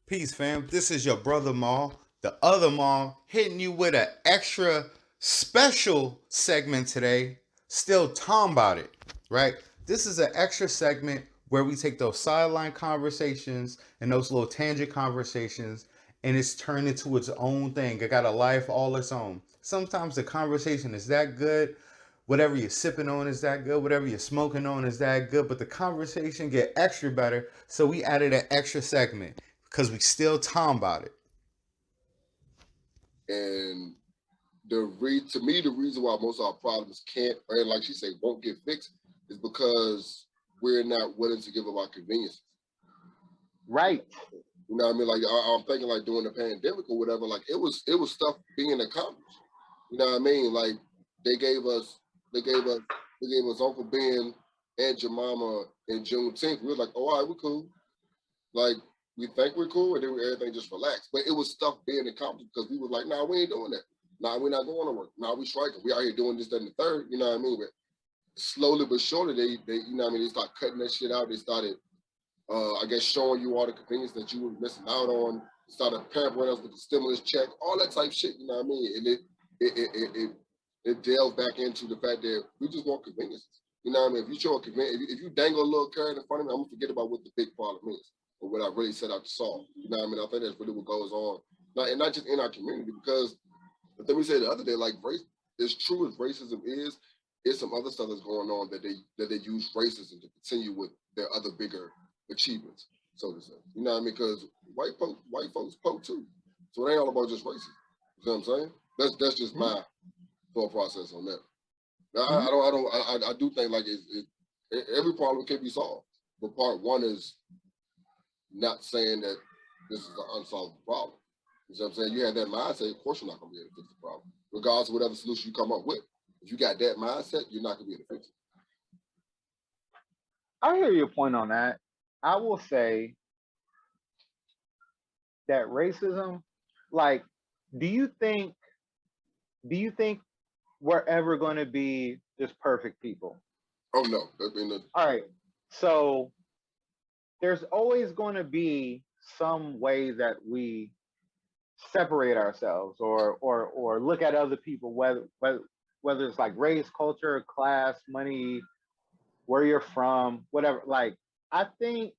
Peace, fam. This is your brother Maul, the other Maul, hitting you with an extra special segment today. Still Talm Bout It, right? This is an extra segment where we take those sideline conversations and those little tangent conversations and it's turned into its own thing. It got a life all its own. Sometimes the conversation is that good, whatever you're sipping on is that good, whatever you're smoking on is that good, but the conversation get extra better, so we added an extra segment because we still talking about it. And to me, the reason why most of our problems can't, or like she said, won't get fixed, is because we're not willing to give up our conveniences. Right. You know what I mean? Like I'm thinking, like during the pandemic or whatever, like it was stuff being accomplished. You know what I mean? Like they gave us Uncle Ben and Jemima in Juneteenth. We were like, oh, all right, we're cool. Like we think we're cool, and then everything just relaxed. But it was stuff being accomplished because we were like, nah, we ain't doing that. Nah, we're not going to work. Nah, we striking. We out here doing this, that, and the third. You know what I mean? But slowly but surely, they you know what I mean? They start cutting that shit out. They started, I guess, showing you all the convenience that you were missing out on. They started pampering us with the stimulus check, all that type shit. You know what I mean? And it delved back into the fact that we just want conveniences. You know what I mean? If you show a convenience, if you dangle a little carrot in front of me, I'm gonna forget about what the big problem is or what I really set out to solve. You know what I mean? I think that's really what goes on, and not just in our community, because the thing we said the other day, like race, as true as racism is, there's some other stuff that's going on that they use racism to continue with their other bigger achievements, so to say. You know what I mean? Because white folks poke too, so it ain't all about just racism. You know what I'm saying? That's just my thought process on that. I do think like every problem can be solved, but part one is not saying that this is an unsolvable problem. You know what I'm saying? You have that mindset, of course you're not going to be able to fix the problem, regardless of whatever solution you come up with. If you got that mindset, you're not going to be able to fix it. I hear your point on that. I will say that racism, like, do you think we're ever going to be just perfect people? Oh no. All right. So there's always going to be some way that we separate ourselves or look at other people, whether it's like race, culture, class, money, where you're from, whatever. Like I think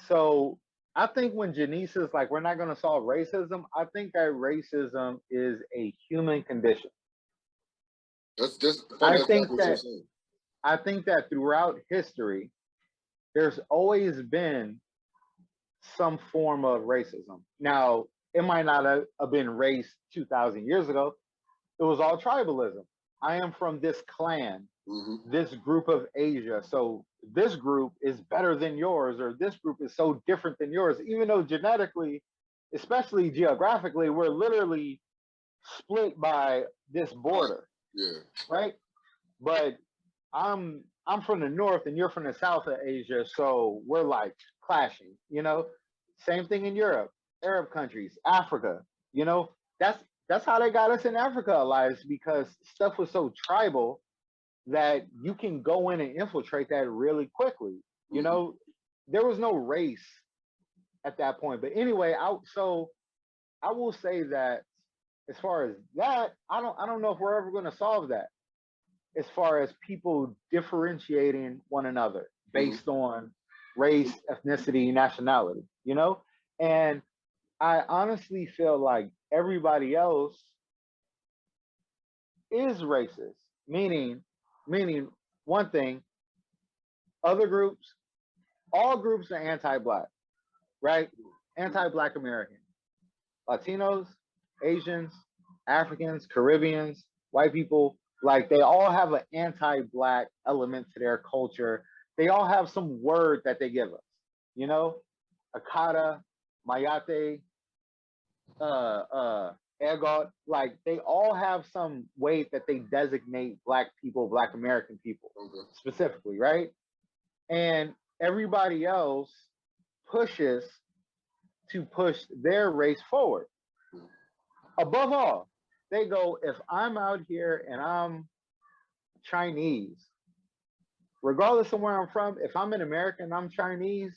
so. I think when Janice is like, we're not going to solve racism, I think that racism is a human condition. That's just I think that I think that throughout history, there's always been some form of racism. Now, it might not have been race 2,000 years ago. It was all tribalism. I am from this clan, this group of Asia. So this group is better than yours, or this group is so different than yours, even though genetically, especially geographically, we're literally split by this border. Yeah. Right? But I'm from the north and you're from the south of Asia, so we're like clashing, you know? Same thing in Europe, Arab countries, Africa, you know? That's how they got us in Africa, Elias, because stuff was so tribal that you can go in and infiltrate that really quickly. You know, there was no race at that point. But anyway, so I will say that as far as that, I don't know if we're ever going to solve that. As far as people differentiating one another based on race, ethnicity, nationality, you know? And I honestly feel like everybody else is racist, meaning one thing, other groups, all groups are anti-black, right? Anti-black American, Latinos, Asians, Africans, Caribbeans, white people, like they all have an anti-black element to their culture. They all have some word that they give us, you know, Akata, Mayate, Ergot, like they all have some weight that they designate black people, black American people specifically, right? And everybody else pushes to push their race forward. Above all, they go, if I'm out here and I'm Chinese, regardless of where I'm from, if I'm an American and I'm Chinese,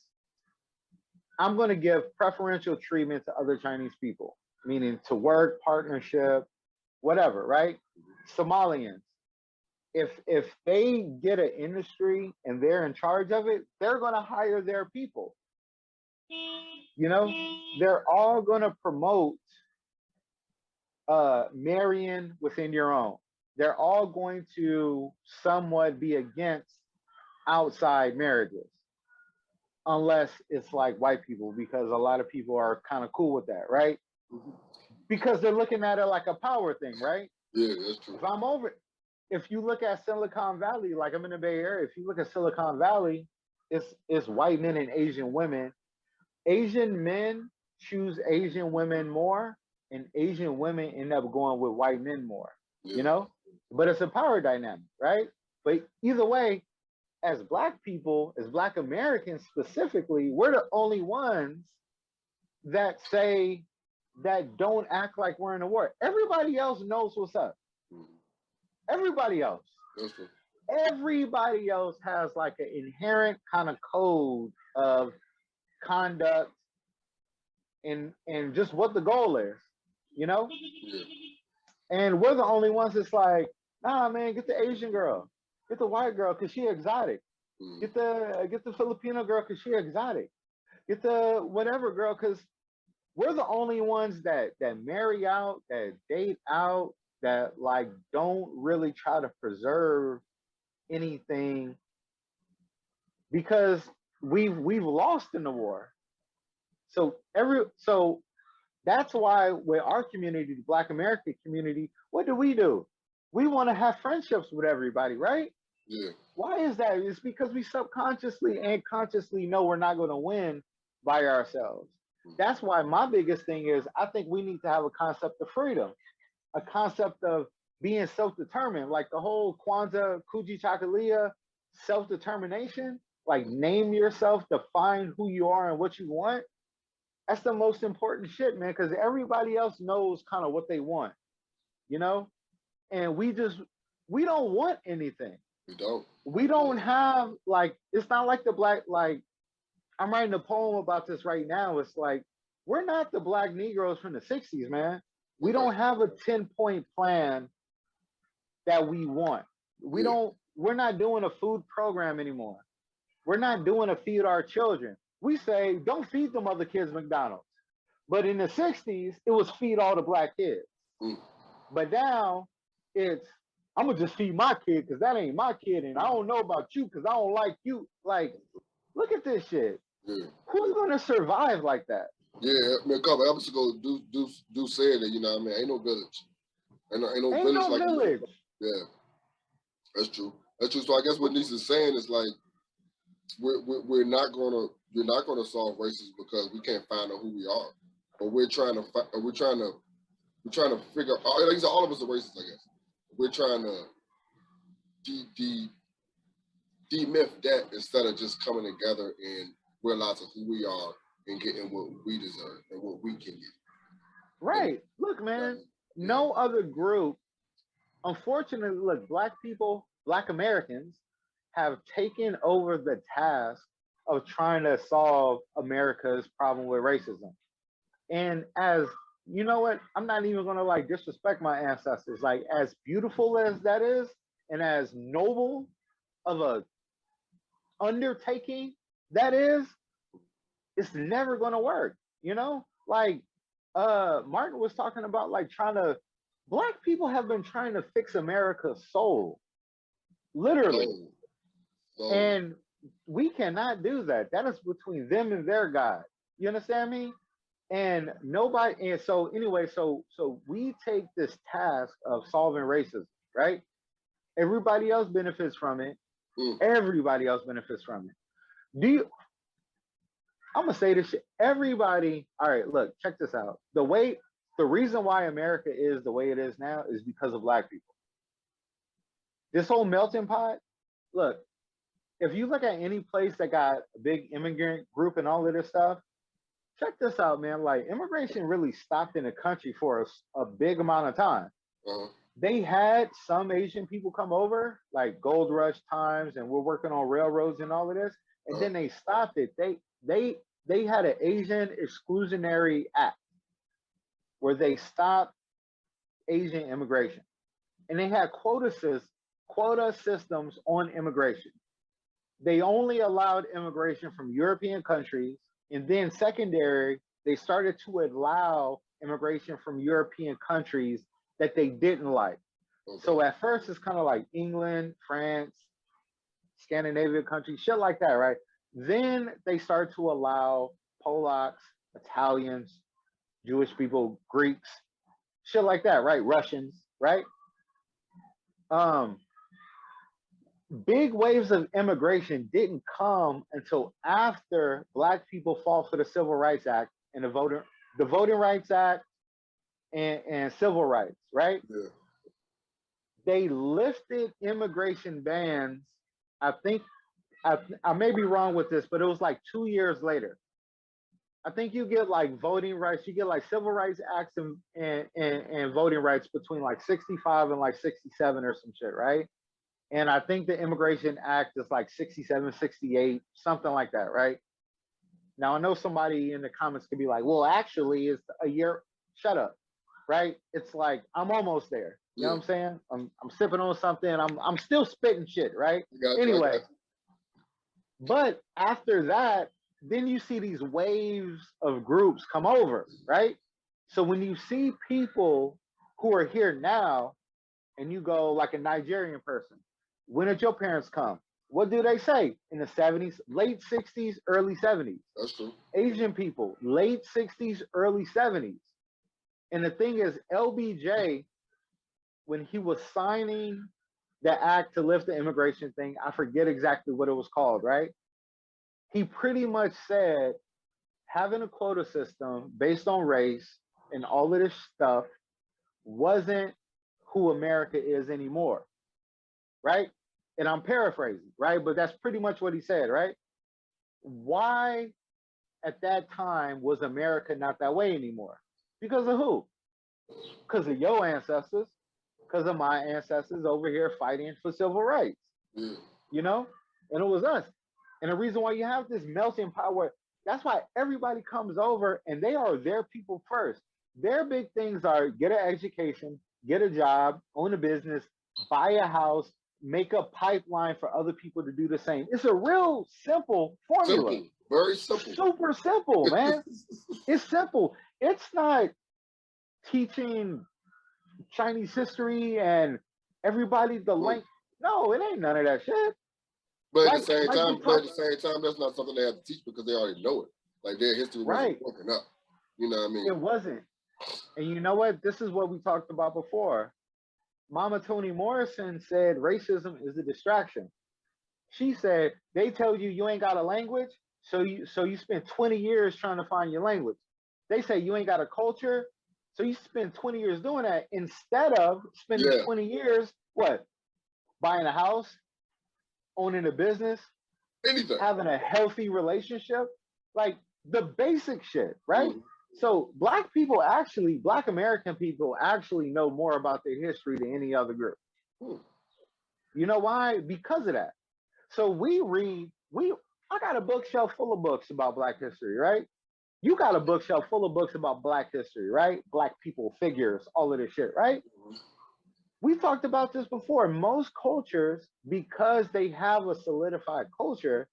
I'm going to give preferential treatment to other Chinese people, meaning to work, partnership, whatever, right? Somalians, if they get an industry and they're in charge of it, they're going to hire their people. You know, they're all going to promote marrying within your own. They're all going to somewhat be against outside marriages, unless it's like white people, because a lot of people are kind of cool with that, right? Because they're looking at it like a power thing, right? Yeah, that's true. If I'm over, if you look at Silicon Valley, like I'm in the Bay Area, if you look at Silicon Valley, it's white men and Asian women. Asian men choose Asian women more, and Asian women end up going with white men more. Yeah. You know, but it's a power dynamic, right? But either way, as Black people, as Black Americans specifically, we're the only ones that say that don't act like we're in a war. Everybody else knows what's up. Everybody else. That's true. Everybody else has like an inherent kind of code of conduct and just what the goal is, you know? Yeah. And we're the only ones that's like, nah, man, get the Asian girl, get the white girl because she exotic, get the Filipino girl because she exotic, get the whatever girl because we're the only ones that marry out, that date out, that like don't really try to preserve anything because we've lost in the war. So that's why with our community, the Black American community, what do? We want to have friendships with everybody, right? Yeah. Why is that? It's because we subconsciously and consciously know we're not going to win by ourselves. That's why my biggest thing is I think we need to have a concept of freedom, a concept of being self-determined, like the whole Kwanzaa, Kuji Chakalia, self-determination, like name yourself, define who you are and what you want. That's the most important shit, man, because everybody else knows kind of what they want, you know? And we don't want anything. We don't have, like, it's not like the Black, like, I'm writing a poem about this right now. It's like, we're not the Black Negroes from the 60s, man. We don't have a 10-point plan that we want. We're not doing a food program anymore. We're not doing a feed our children. We say, don't feed them other kids McDonald's. But in the 60s, it was feed all the Black kids. But now it's, I'm gonna just feed my kid because that ain't my kid, and I don't know about you because I don't like you. Like, look at this shit. Yeah. Who's gonna survive like that? Yeah, I mean, a couple episodes ago, do said that, you know what I mean? Ain't no village. Ain't no village like village. Yeah, that's true. That's true. So I guess what Nisha's saying is like, we're not gonna solve racism because we can't find out who we are, but we're trying to figure out. Like all of us are racist, I guess. We're trying to demyth that instead of just coming together and realizing who we are and getting what we deserve and what we can get. Right. Look, man, no other group, unfortunately, look, Black people, Black Americans have taken over the task of trying to solve America's problem with racism. And as, you know what, I'm not even gonna like disrespect my ancestors. Like, as beautiful as that is, and as noble of a undertaking that is, it's never gonna work, you know? Like, Martin was talking about like Black people have been trying to fix America's soul, literally. And we cannot do that. That is between them and their God. You understand me? And nobody, and so anyway, so we take this task of solving racism, right? Everybody else benefits from it. Everybody else benefits from it. I'm gonna say this shit. Everybody, all right, look, check this out. The reason why America is the way it is now is because of Black people. This whole melting pot, look, if you look at any place that got a big immigrant group and all of this stuff, check this out, man. Like, immigration really stopped in the country for a big amount of time. They had some Asian people come over, like gold rush times, and we're working on railroads and all of this, and then they stopped it. They they had an Asian exclusionary act where they stopped Asian immigration, and they had quota systems on immigration. They only allowed immigration from European countries, and then secondary, they started to allow immigration from European countries that they didn't like. Okay. So at first, it's kind of like England, France, Scandinavian countries, shit like that, right? Then they start to allow Polacks, Italians, Jewish people, Greeks, shit like that, right? Russians, right? Big waves of immigration didn't come until after Black people fought for the Civil Rights Act and the Voting Rights Act and civil rights, right? Yeah. They lifted immigration bans. I think I may be wrong with this, but it was like 2 years later. I think you get like voting rights, you get like civil rights acts and voting rights between like 65 and like 67 or some shit, right? And I think the Immigration Act is like 67, 68, something like that, right? Now I know somebody in the comments could be like, well, actually it's a year, shut up, right? It's like I'm almost there. You know what I'm saying? I'm sipping on something, I'm still spitting shit, right? Anyway. But after that, then you see these waves of groups come over, right? So when you see people who are here now and you go like a Nigerian person, when did your parents come? What do they say? In the 70s, late 60s, early 70s. That's true. Asian people, late 60s, early 70s. And the thing is, LBJ, when he was signing the act to lift the immigration thing, I forget exactly what it was called, right? He pretty much said having a quota system based on race and all of this stuff wasn't who America is anymore, right? And I'm paraphrasing, right? But that's pretty much what he said, right? Why at that time was America not that way anymore? Because of who? Because of your ancestors, because of my ancestors over here fighting for civil rights, you know? And it was us. And the reason why you have this melting pot, that's why everybody comes over and they are their people first. Their big things are get an education, get a job, own a business, buy a house, make a pipeline for other people to do the same. It's a real simple formula. Simple. Very simple. Super simple, man. It's simple. It's not teaching Chinese history and everybody the length. No, it ain't none of that shit. But at the same time, that's not something they have to teach because they already know it. Like their history wasn't broken up. You know what I mean? It wasn't. And you know what? This is what we talked about before. Mama Toni Morrison said racism is a distraction. She said they tell you you ain't got a language, so you spend 20 years trying to find your language. They say you ain't got a culture, so you spend 20 years doing that instead of spending 20 years what? Buying a house, owning a business, anything, having a healthy relationship, like the basic shit, right? So Black American people actually know more about their history than any other group. You know why? Because of that. So I got a bookshelf full of books about Black history, right? You got a bookshelf full of books about Black history, right? Black people, figures, all of this shit, right? We talked about this before. Most cultures, because they have a solidified culture,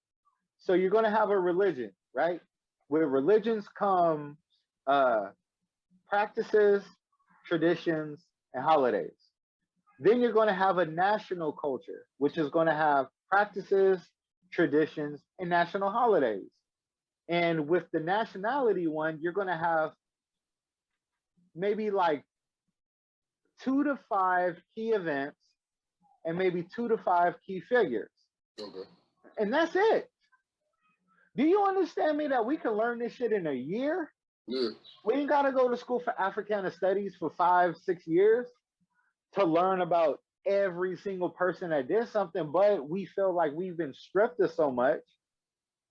so you're going to have a religion, right? With religions come practices, traditions, and holidays. Then you're going to have a national culture, which is going to have practices, traditions, and national holidays. And with the nationality one, you're going to have maybe like 2 to 5 key events and maybe 2 to 5 key figures. Okay. And that's it. Do you understand me that we can learn this shit in a year? Yeah. We ain't got to go to school for Africana studies for 5, 6 years to learn about every single person that did something, but we feel like we've been stripped of so much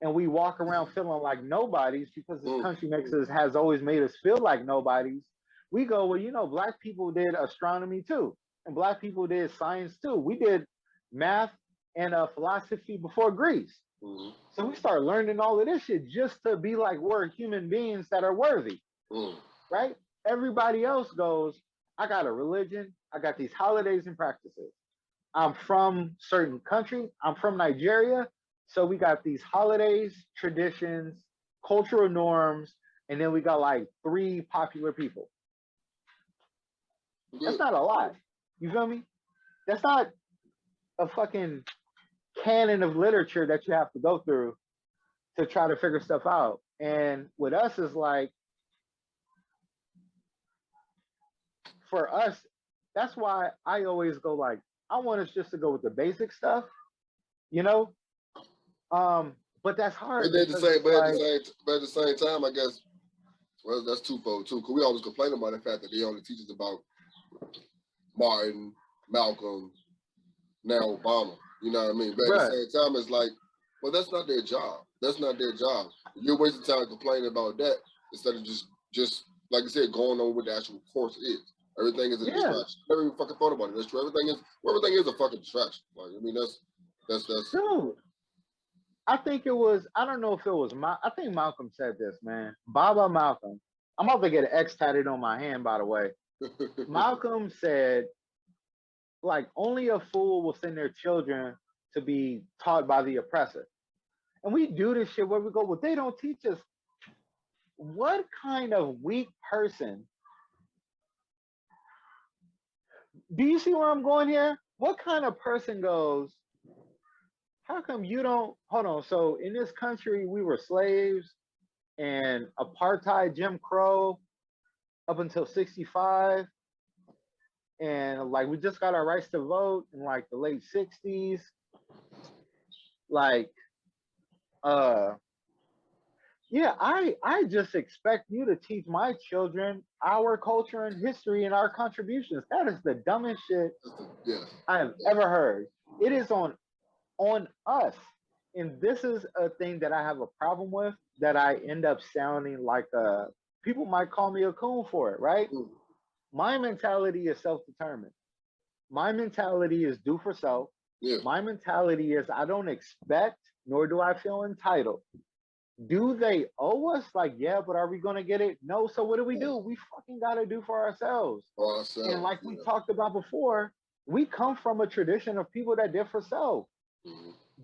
and we walk around feeling like nobodies because this country has always made us feel like nobodies. We go, well, you know, Black people did astronomy too, and Black people did science too. We did math and philosophy before Greece. Mm-hmm. So we start learning all of this shit just to be like, we're human beings that are worthy, right? Everybody else goes, I got a religion, I got these holidays and practices. I'm from certain country, I'm from Nigeria, so we got these holidays, traditions, cultural norms, and then we got like 3 popular people. That's not a lot. You feel me? That's not a fucking canon of literature that you have to go through to try to figure stuff out. And with us is like, for us, that's why I always go like, I want us just to go with the basic stuff, you know? But that's hard. But at the same time, I guess, well, that's twofold too. Cause we always complain about the fact that they only teach us about Martin, Malcolm, now Obama. You know what I mean? But at the same time, it's like, well, that's not their job. That's not their job. You're wasting time complaining about that instead of just like I said, going on with the actual course is. Everything is a distraction. Never even fucking thought about it. That's true. Everything is a fucking distraction. Like, I mean, that's dude. I think it was, I don't know if it was I think Malcolm said this, man. Baba Malcolm. I'm about to get an X tatted on my hand, by the way. Malcolm said, like, only a fool will send their children to be taught by the oppressor. And we do this shit where we go, well, they don't teach us. What kind of weak person? Do you see where I'm going here? What kind of person goes, how come you don't, hold on, so in this country, we were slaves and apartheid, Jim Crow, up until 65. And like, we just got our rights to vote in like the late 60s. Like, yeah, I just expect you to teach my children our culture and history and our contributions. That is the dumbest shit I have ever heard. It is on us. And this is a thing that I have a problem with, that I end up sounding like people might call me a coon for it, right? My mentality is self-determined. My mentality is do for self. My mentality is I don't expect, nor do I feel entitled. Do they owe us? Like, yeah, but are we going to get it? No. So what do? We fucking got to do for ourselves. And like we talked about before, we come from a tradition of people that did for self.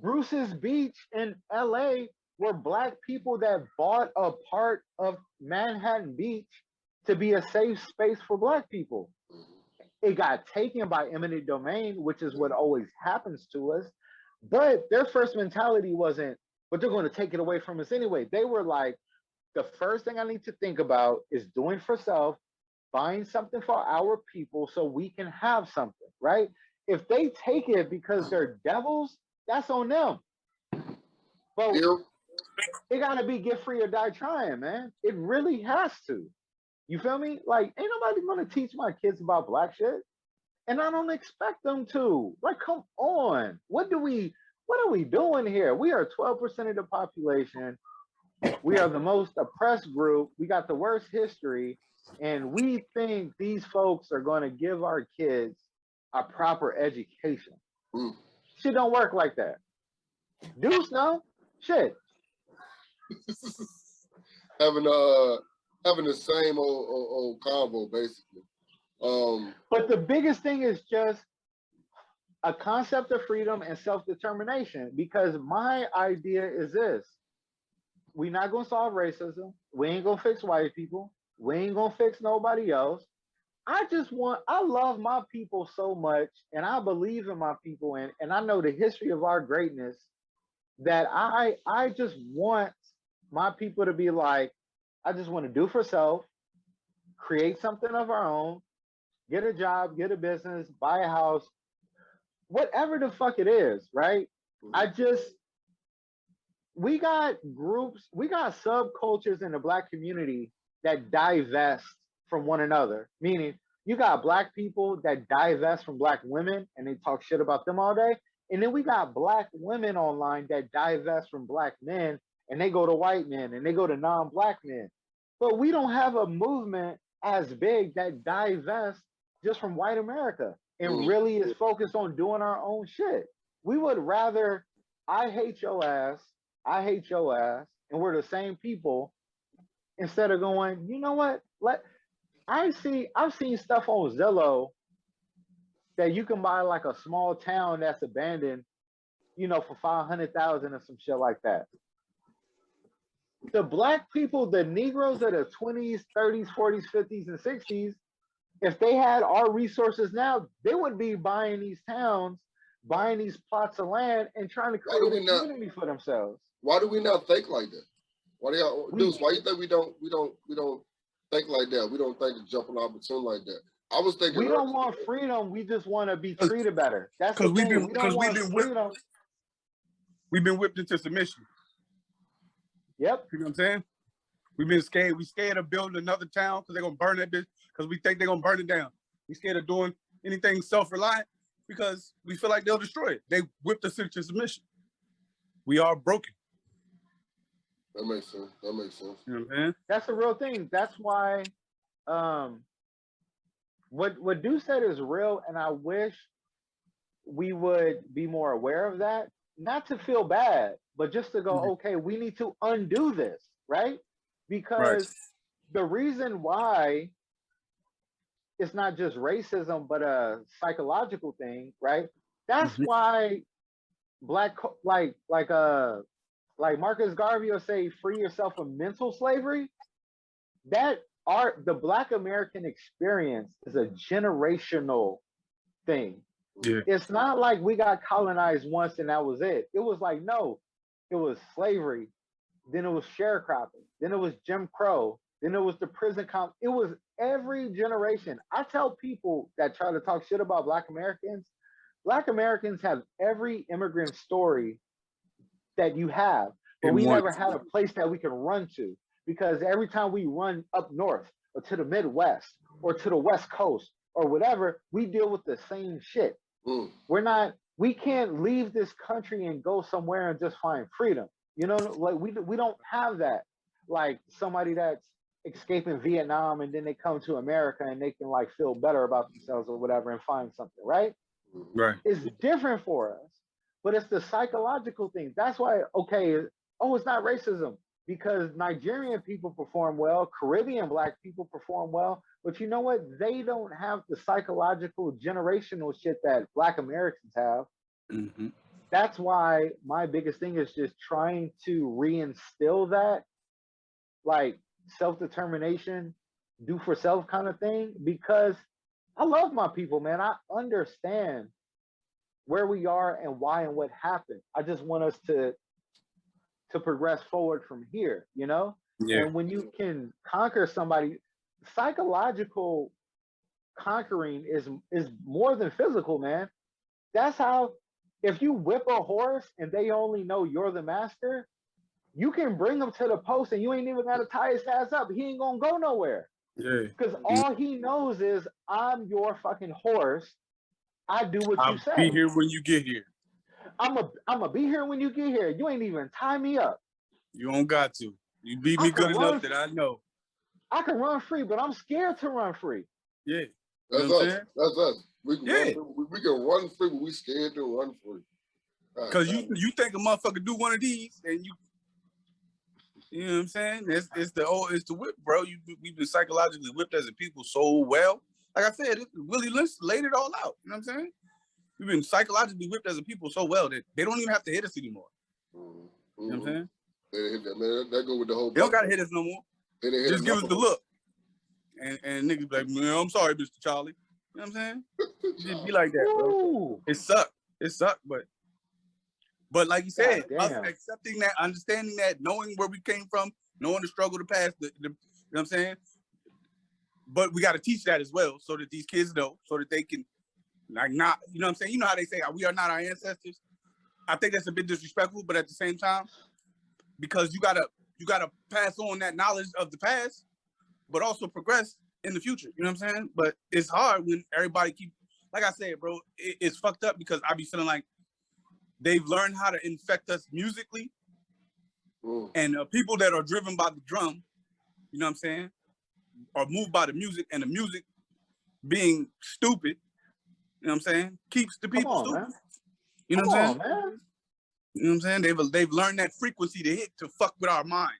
Bruce's Beach in LA were Black people that bought a part of Manhattan Beach to be a safe space for Black people. It got taken by eminent domain, which is what always happens to us. But their first mentality wasn't, but they're going to take it away from us anyway. They were like, the first thing I need to think about is doing for self, buying something for our people so we can have something, right? If they take it because they're devils, that's on them. But it got to be get free or die trying, man. It really has to. You feel me? Like, ain't nobody going to teach my kids about Black shit. And I don't expect them to. Like, come on. What are we doing here? We are 12% of the population. We are the most oppressed group. We got the worst history. And we think these folks are going to give our kids a proper education. Shit don't work like that. Deuce, no? Shit. having the same old convo, basically. But the biggest thing is just a concept of freedom and self-determination, because my idea is this: we're not going to solve racism. We ain't going to fix white people. We ain't going to fix nobody else. I love my people so much, and I believe in my people, and I know the history of our greatness, that I just want my people to be like, I just want to do for self, create something of our own, get a job, get a business, buy a house, whatever the fuck it is, right? We got groups, we got subcultures in the Black community that divest from one another. Meaning, you got Black people that divest from Black women and they talk shit about them all day. And then we got Black women online that divest from Black men and they go to white men and they go to non-Black men. But we don't have a movement as big that divests just from white America and really is focused on doing our own shit. We would rather I hate your ass, I hate your ass, and we're the same people, instead of going, you know what? I've seen stuff on Zillow that you can buy like a small town that's abandoned, for 500,000 or some shit like that. The black people, the Negroes of the 20s, 30s, 40s, 50s, and 60s, if they had our resources now, they would be buying these towns, buying these plots of land, and trying to create a community for themselves. Why do we not think like that? Why do y'all, Deuce, why you think we don't think like that? We don't think of jumping opportunity like that. I was thinking we don't want freedom. We just want to be treated better. That's the thing. We don't want freedom. We've been whipped into submission. Yep. You know what I'm saying? We've been scared. We scared of building another town because they're gonna burn that bitch because we think they're gonna burn it down. We scared of doing anything self-reliant because we feel like they'll destroy it. They whipped us into submission. We are broken. That makes sense. That makes sense. You know what I'm saying? That's the real thing. That's why what Deuce said is real, and I wish we would be more aware of that. Not to feel bad, but just to go, okay, we need to undo this, right? Because the reason why it's not just racism, but a psychological thing, right? That's why like Marcus Garvey will say, free yourself from mental slavery. The Black American experience is a generational thing. Yeah. It's not like we got colonized once and that was it. It was like, no, it was slavery. Then it was sharecropping. Then it was Jim Crow. Then it was the prison camp. It was every generation. I tell people that try to talk shit about Black Americans have every immigrant story that you have, but we never had a place that we can run to, because every time we run up north or to the Midwest or to the West Coast or whatever, we deal with the same shit. We can't leave this country and go somewhere and just find freedom. Like we don't have that. Like somebody that's escaping Vietnam and then they come to America and they can like feel better about themselves or whatever and find something, right? Right. It's different for us, but it's the psychological thing. That's why, it's not racism, because Nigerian people perform well, Caribbean Black people perform well, but you know what? They don't have the psychological generational shit that Black Americans have. That's why my biggest thing is just trying to reinstill that, like, self-determination, do for self kind of thing, because I love my people, man. I understand where we are and why and what happened. I just want us to progress forward from here, Yeah. And when you can conquer somebody, psychological conquering is more than physical, man. That's how, if you whip a horse and they only know you're the master, you can bring him to the post and you ain't even got to tie his ass up. He ain't gonna go nowhere. Yeah. Because all he knows is, I'm your fucking horse. I do what you say. I'll be here when you get here. I'm a be here when you get here. You ain't even tie me up. You don't got to. You beat me good enough that I know. I can run free, but I'm scared to run free. Yeah. That's us. That's us. We can run free, but we scared to run free. Because you think a motherfucker do one of these and you know what I'm saying? It's the whip, bro. We've been psychologically whipped as a people so well. Like I said, Willie Lynch laid it all out. You know what I'm saying? We've been psychologically whipped as a people so well that they don't even have to hit us anymore. You know what I'm saying? That go with the whole. They don't gotta hit us no more. Just give us the look. And niggas be like, man, I'm sorry, Mr. Charlie. You know what I'm saying? Just be like that, bro. It sucked, but like you said, us accepting that, understanding that, knowing where we came from, knowing the struggle, the past, you know what I'm saying? But we got to teach that as well, so that these kids know, so that they can, like, not, you know what I'm saying? You know how they say, we are not our ancestors? I think that's a bit disrespectful, but at the same time, because you gotta pass on that knowledge of the past, but also progress in the future, you know what I'm saying? But it's hard when everybody like I said, bro, it's fucked up because I be feeling like they've learned how to infect us musically, and people that are driven by the drum, you know what I'm saying, are moved by the music, and the music being stupid, you know what I'm saying, keeps the people stupid. Man. You know what I'm saying? Man. You know what I'm saying? They've learned that frequency to hit to fuck with our minds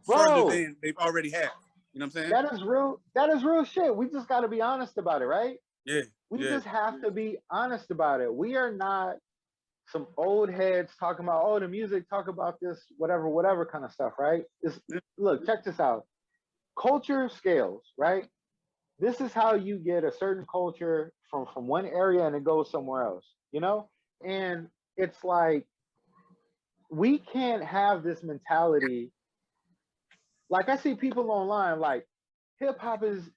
further Bro, than they've already had. You know what I'm saying? that is real. That is real shit. We just got to be honest about it, right? Yeah. We Yeah. just have to be honest about it. We are not some old heads talking about, oh, the music, talk about this, whatever kind of stuff, right? Look, check this out. Culture scales, right? This is how you get a certain culture from one area and it goes somewhere else, you know? And it's like, we can't have this mentality. Like, I see people online like, hip hop is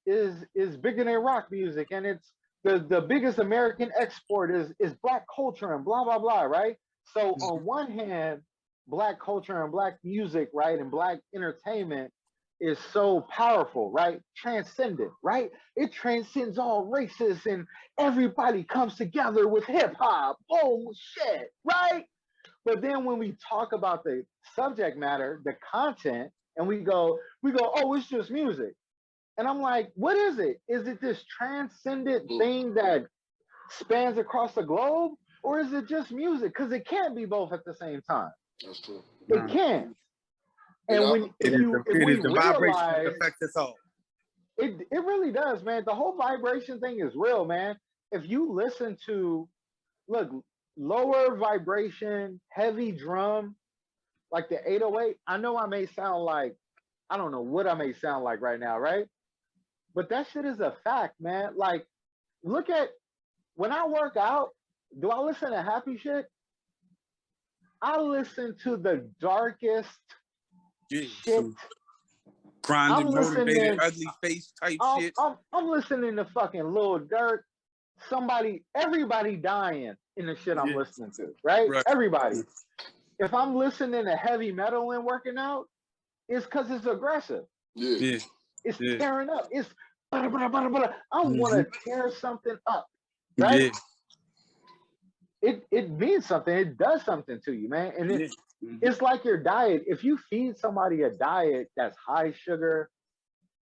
bigger than rock music, and it's the biggest American export is black culture and blah blah blah, right? So on one hand, black culture and black music, right, and black entertainment is so powerful, right? Transcendent, right? It transcends all races and everybody comes together with hip hop. Oh shit, right? But then when we talk about the subject matter, the content, and we go, oh, it's just music. And I'm like, what is it? Is it this transcendent thing that spans across the globe? Or is it just music? Because it can't be both at the same time. That's true. It can't. And when it is the vibration that affects us all. It really does, man. The whole vibration thing is real, man. If you listen to, look, lower vibration, heavy drum, like the 808, I know I may sound like, I don't know what I may sound like right now, right? But that shit is a fact, man. Like, look at, when I work out, do I listen to happy shit? I listen to the darkest shit. Grinding, motivated, ugly face type shit. I'm listening to fucking Lil Durk. Everybody dying in the shit I'm listening to, right? Everybody. If I'm listening to heavy metal and working out, it's because it's aggressive. Yeah. It's tearing up. It's I want to tear something up, right? It means something. It does something to you, man. And it's like your diet. If you feed somebody a diet that's high sugar,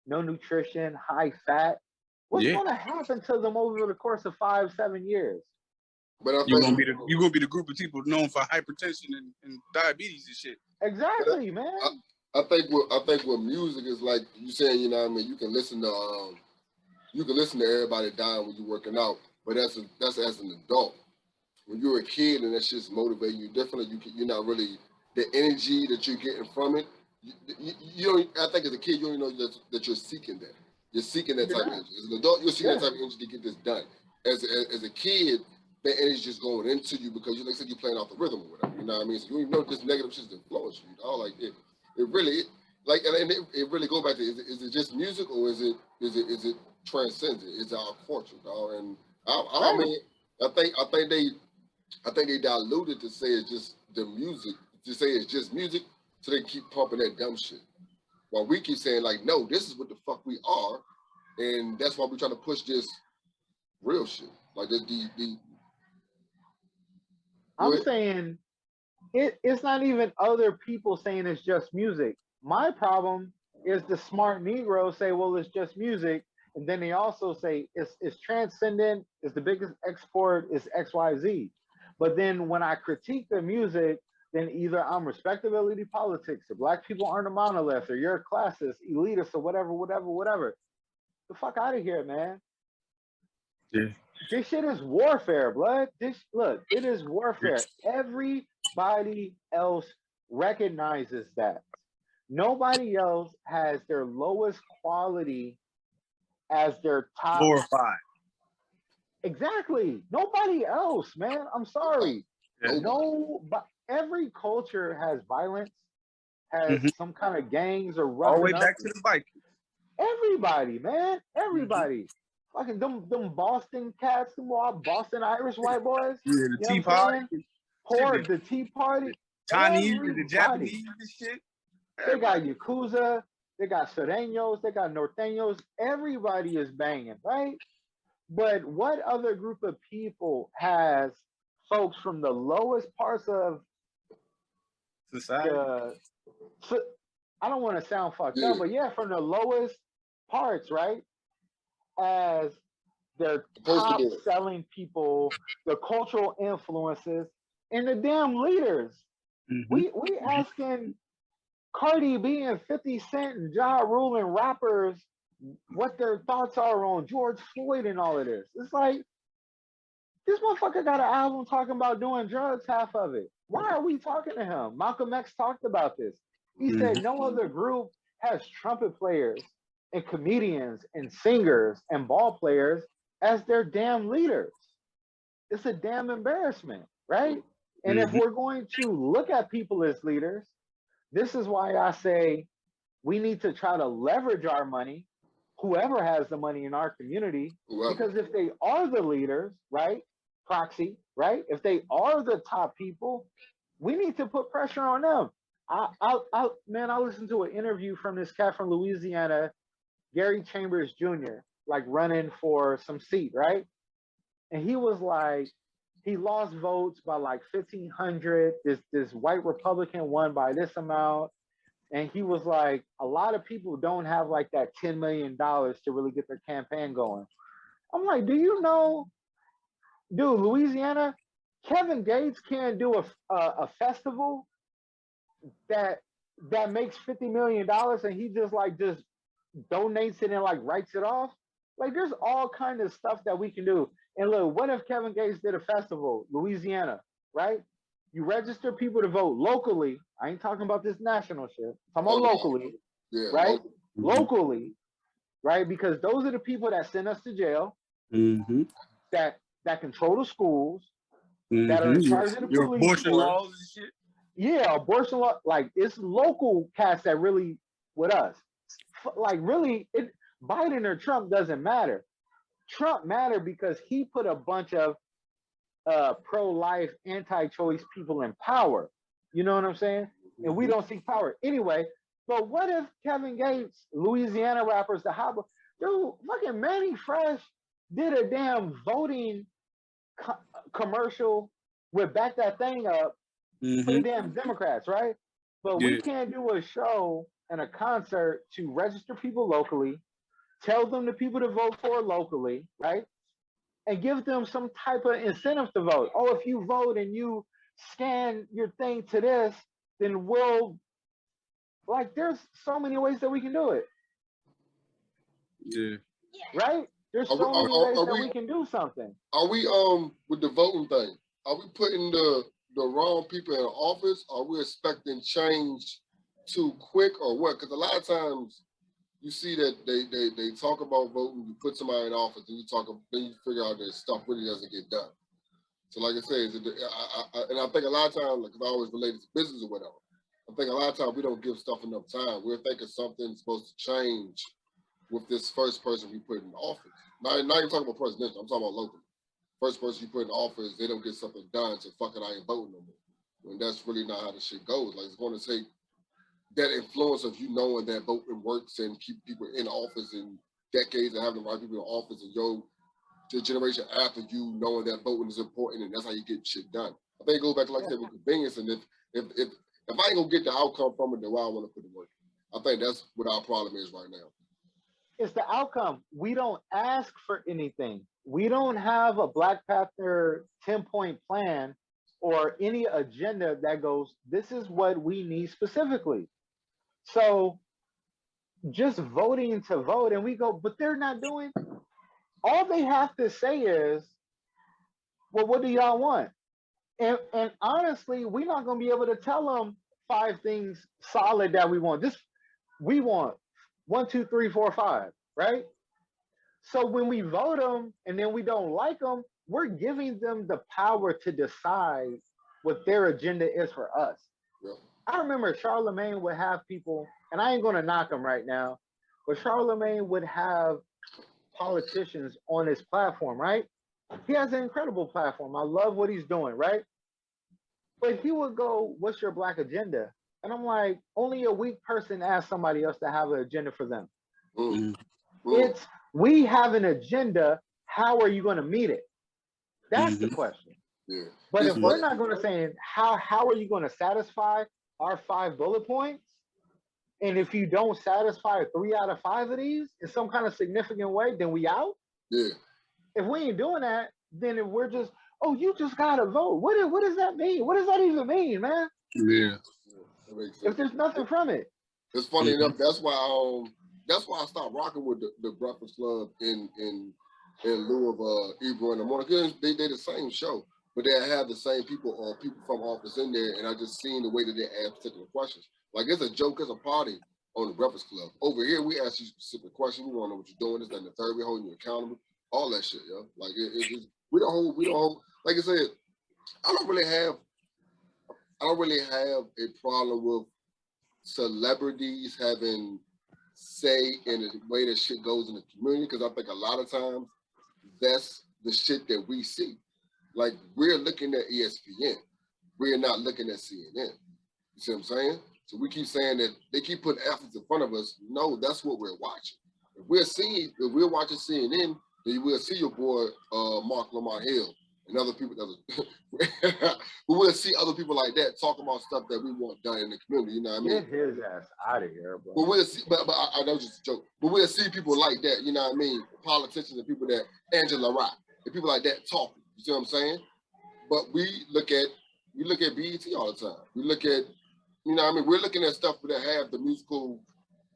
no nutrition, high fat, what's going to happen to them over the course of 5-7 years? But you're gonna be the group of people known for hypertension and diabetes and shit. Exactly, man. I think what music is like, you saying, you know what I mean, you can listen to everybody dying when you're working out, but that's as an adult. When you're a kid and that's just motivating you differently, you're not really, the energy that you're getting from it, you don't, I think as a kid, you don't even know that you're seeking that. You're seeking that type of energy. As an adult, you're seeking that type of energy to get this done. As a kid, that energy just going into you because like I said, you're playing off the rhythm or whatever. You know what I mean? So you don't even know this negative shit's influence you. All like it really really go back to is it just music or is it transcendent? It's our culture, dog. And I mean, I think they diluted to say it's just the music, to say it's just music, so they keep pumping that dumb shit. While we keep saying like, no, this is what the fuck we are, and that's why we're trying to push this real shit. Like I'm saying it's not even other people saying it's just music. My problem is the smart Negroes say, well, it's just music. And then they also say it's transcendent, it's the biggest export, it's XYZ. But then when I critique the music, then either I'm respectability politics, or black people aren't a monolith, or you're a classist, elitist, or whatever. The fuck out of here, man. Yeah. This shit is warfare, blood. It is warfare. Everybody else recognizes that. Nobody else has their lowest quality as their top 4 or 5. Exactly. Nobody else, man. I'm sorry. But every culture has violence, has some kind of gangs or all the way back to the bike. Everybody, man. Everybody. Fucking them Boston cats, them Boston Irish white boys. Yeah, the Tea Party. The Tea Party. Chinese, the Japanese and shit. They got Yakuza, they got Sureños, they got Norteños. Everybody is banging, right? But what other group of people has folks from the lowest parts of society? I don't want to sound fucked up, but from the lowest parts, right? As their top selling people, the cultural influences, and the damn leaders. We asking Cardi B and 50 Cent and Ja Rule and rappers what their thoughts are on George Floyd and all of this. It's like, this motherfucker got an album talking about doing drugs, half of it. Why are we talking to him? Malcolm X talked about this. He said no other group has trumpet players and comedians and singers and ball players as their damn leaders. It's a damn embarrassment, right? And if we're going to look at people as leaders, this is why I say we need to try to leverage our money, whoever has the money in our community, because if they are the leaders, right, proxy, right, if they are the top people, we need to put pressure on them. I listened to an interview from this cat from Louisiana, Gary Chambers Jr., like running for some seat, right? And he was like, he lost votes by like 1,500. This white Republican won by this amount. And he was like, a lot of people don't have like that $10 million to really get their campaign going. I'm like, do you know, dude, Louisiana, Kevin Gates can't do a festival that makes $50 million and he just donates it and like writes it off. Like, there's all kind of stuff that we can do. And look, what if Kevin Gates did a festival, Louisiana, right? You register people to vote locally. I ain't talking about this national shit. I'm talking about locally, right? Locally, right? Because those are the people that send us to jail, that control the schools, that are in charge of the police abortion force. laws and shit. Yeah, abortion law. Like, it's local cats that really with us. Like, really, Biden or Trump doesn't matter. Trump mattered because he put a bunch of pro-life, anti-choice people in power. You know what I'm saying? And we don't seek power anyway. But what if Kevin Gates, Louisiana rappers, dude, fucking Manny Fresh did a damn voting commercial with Back That Thing Up for the damn Democrats, right? But we can't do a show and a concert to register people locally, tell them the people to vote for locally, right? And give them some type of incentive to vote. Oh, if you vote and you scan your thing to this, then there's so many ways that we can do it. Yeah. Right? There's so many ways that we can do something. Are we with the voting thing? Are we putting the wrong people in office? Are we expecting change too quick or what? Because a lot of times you see that they talk about voting, you put somebody in office, and then you figure out that stuff really doesn't get done. So like I said, and I think a lot of times, like, if I always related to business or whatever, I think a lot of times we don't give stuff enough time. We're thinking something's supposed to change with this first person we put in office. Not even talking about presidential, I'm talking about local. First person you put in office, they don't get something done, so fuck it, I ain't voting no more. And that's really not how the shit goes. Like, it's going to take that influence of you knowing that voting works and keep people in office in decades and having the right people in office, and the generation after you knowing that voting is important, and that's how you get shit done. I think it goes back to, like I said, with convenience, and if I ain't gonna get the outcome from it, then why I want to put the work in? I think that's what our problem is right now. It's the outcome. We don't ask for anything. We don't have a Black Panther 10-point plan or any agenda that goes, this is what we need specifically. So just voting to vote, and we go, but they're not doing. All they have to say is, well, what do y'all want? And honestly, we're not going to be able to tell them 5 things solid that we want. We want 1, 2, 3, 4, 5, right? So when we vote them and then we don't like them, we're giving them the power to decide what their agenda is for us. Yeah. I remember Charlemagne would have people, and I ain't going to knock him right now, but Charlemagne would have politicians on his platform, right? He has an incredible platform. I love what he's doing, right? But he would go, what's your Black agenda? And I'm like, only a weak person asks somebody else to have an agenda for them. It's, we have an agenda. How are you going to meet it? That's the question. Yeah. But if we're not going to say, how are you going to satisfy our 5 bullet points? And if you don't satisfy 3 out of 5 of these in some kind of significant way, then we out. Yeah. If we ain't doing that, then if we're just, oh, you just got to vote. What does that mean? What does that even mean, man? Yeah. That makes sense. If there's nothing from it. It's funny enough. That's why I stopped rocking with the Breakfast Club in lieu of Ebro in the morning. Cause they the same show, but they have the same people or people from office in there, and I just seen the way that they ask particular questions. Like it's a joke, it's a party on the Breakfast Club. Over here, we ask you specific questions. We want to know what you're doing. This, that, and the third. We're holding you accountable. All that shit, yo. Like we don't hold. Like I said, I don't really have a problem with celebrities having say in the way that shit goes in the community, because I think a lot of times that's the shit that we see. Like we're looking at ESPN, we're not looking at CNN. You see what I'm saying? So we keep saying that they keep putting athletes in front of us. No, that's what we're watching. If we're watching CNN, then you will see your boy Mark Lamar Hill and other people that we will see other people like that talking about stuff that we want done in the community. You know what I mean? Get his ass out of here, bro. But we'll see. But I know it's just a joke. But we'll see people like that. You know what I mean? Politicians and people that Angela Rock and people like that talking. You see what I'm saying? But we look at BET all the time. We look at, you know what I mean? We're looking at stuff that have the musical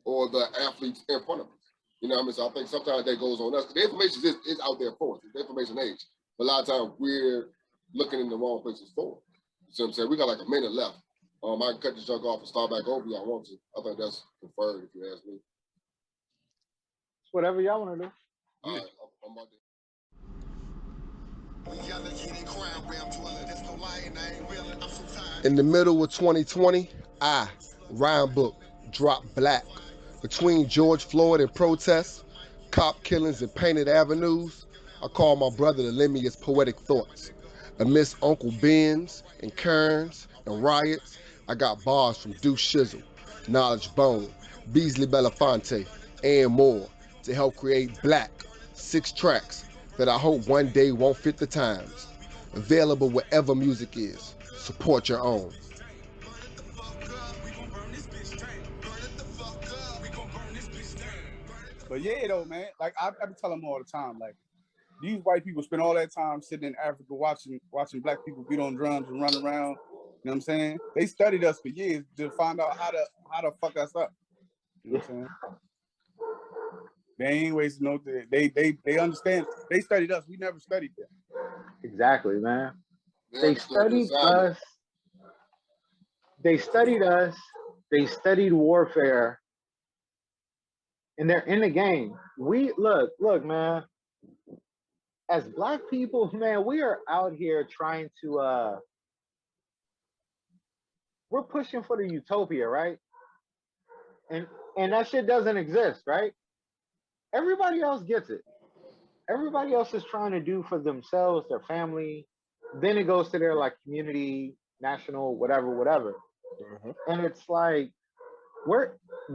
or the athletes in front of us. You know what I mean? So I think sometimes that goes on us. The information is out there for us. It's the information age. But a lot of times we're looking in the wrong places for it. You see what I'm saying? We got like a minute left. I can cut this junk off and start back over if I want to. I think that's preferred if you ask me. It's whatever y'all want to do. All right, I'm about to. In the middle of 2020, Rhyme Book, dropped Black. Between George Floyd and protests, cop killings and painted avenues, I call my brother to lend me his poetic thoughts. Amidst Uncle Ben's and Kearns and riots, I got bars from Deuce Shizzle, Knowledge Bone, Beasley Belafonte, and more to help create Black, 6 tracks that I hope one day won't fit the times. Available wherever music is. Support your own. But yeah, though, man. Like I be telling them all the time, like these white people spend all that time sitting in Africa watching black people beat on drums and run around. You know what I'm saying? They studied us for years to find out how to fuck us up. You know what I'm saying? They ain't wasting no. They understand. They studied us. We never studied them. Exactly, man. They studied us. They studied us. They studied warfare. And they're in the game. We look, man. As Black people, man, we are out here trying to we're pushing for the utopia, right? And that shit doesn't exist, right? Everybody else gets it. Everybody else is trying to do for themselves, their family. Then it goes to their like community, national, whatever. And it's like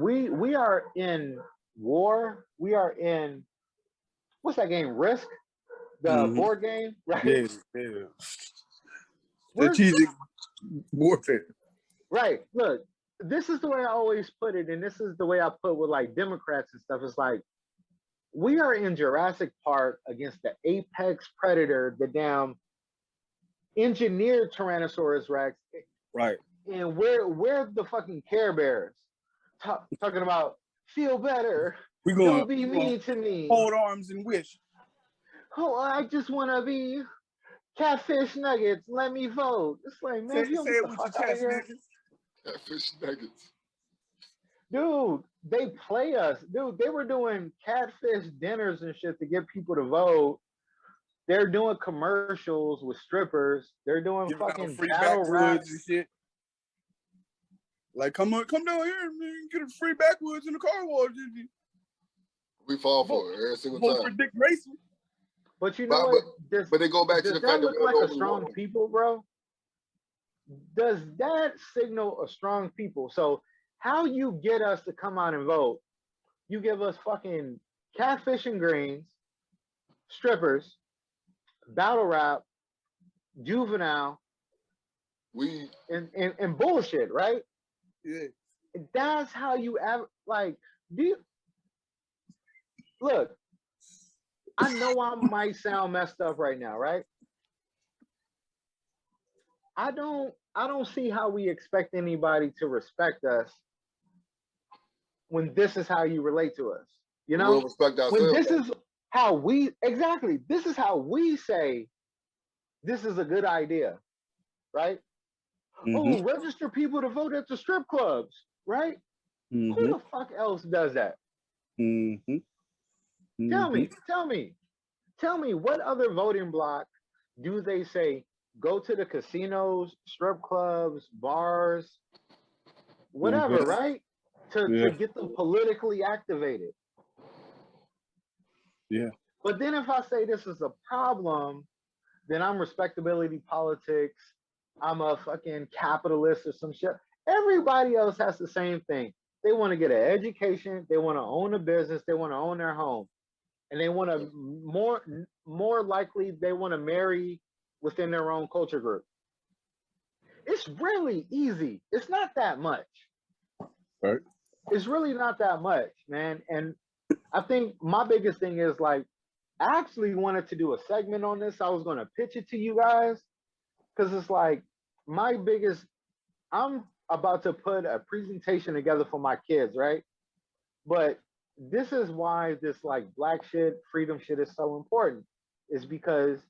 we are in war. We are in what's that game? Risk, the board game, right? Yeah. Strategic warfare. Right. Look, this is the way I always put it, and this is the way I put with like Democrats and stuff. It's like we are in Jurassic Park against the apex predator, the damn engineered Tyrannosaurus Rex. Right. And we're the fucking Care Bears talking about feel better. Don't be mean to me. Hold arms and wish. Oh, I just want to be catfish nuggets. Let me vote. It's like, man, say it with your chest, niggas. Catfish nuggets. Dude, they play us. Dude, they were doing catfish dinners and shit to get people to vote. They're doing commercials with strippers. They're doing fucking free battle raps and shit. Like, come down here, man, get a free backwoods in the car wash. We fall for it every single time. For Dick Grayson. But you know what? But they go back to the fact that look like a strong people, bro? Does that signal a strong people? So how you get us to come out and vote? You give us fucking catfish and greens, strippers, battle rap, juvenile, and bullshit, right? Yeah. That's how you like. Look? I know I might sound messed up right now, right? I don't I don't see how we expect anybody to respect us when this is how you relate to us. You know, we'll respect when ourselves. this is how this is how we say this is a good idea, right? Oh, register people to vote at the strip clubs, right? Who the fuck else does that? Tell me, what other voting block do they say go to the casinos, strip clubs, bars, whatever, right? To get them politically activated. Yeah. But then if I say this is a problem, then I'm respectability politics. I'm a fucking capitalist or some shit. Everybody else has the same thing. They want to get an education. They want to own a business. They want to own their home. And they want to more likely they want to marry within their own culture group. It's really easy. It's not that much. Right. It's really not that much, man. And I think my biggest thing is like, I actually wanted to do a segment on this. I was going to pitch it to you guys because it's like I'm about to put a presentation together for my kids, right? But this is why this like black shit, freedom shit is so important, is because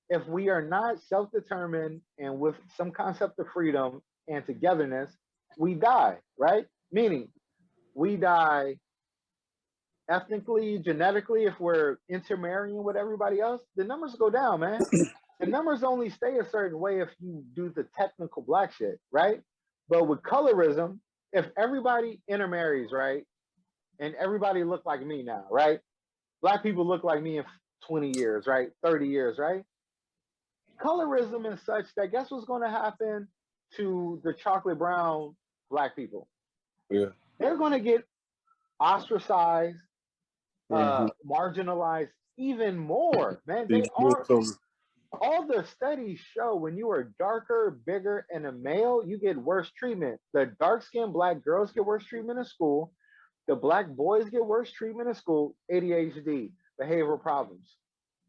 if we are not self-determined and with some concept of freedom and togetherness, we die, right? Meaning we die ethnically, genetically. If we're intermarrying with everybody else, the numbers go down, man. The numbers only stay a certain way if you do the technical black shit, right? But with colorism, if everybody intermarries, right, and everybody look like me now, right? Black people look like me in 20 years, right? 30 years, right? Colorism is such that guess what's going to happen to the chocolate brown black people? Yeah. They're going to get ostracized, marginalized even more, man. They are. All the studies show when you are darker, bigger, and a male, you get worse treatment. The dark-skinned black girls get worse treatment in school. The black boys get worse treatment in school. ADHD, behavioral problems.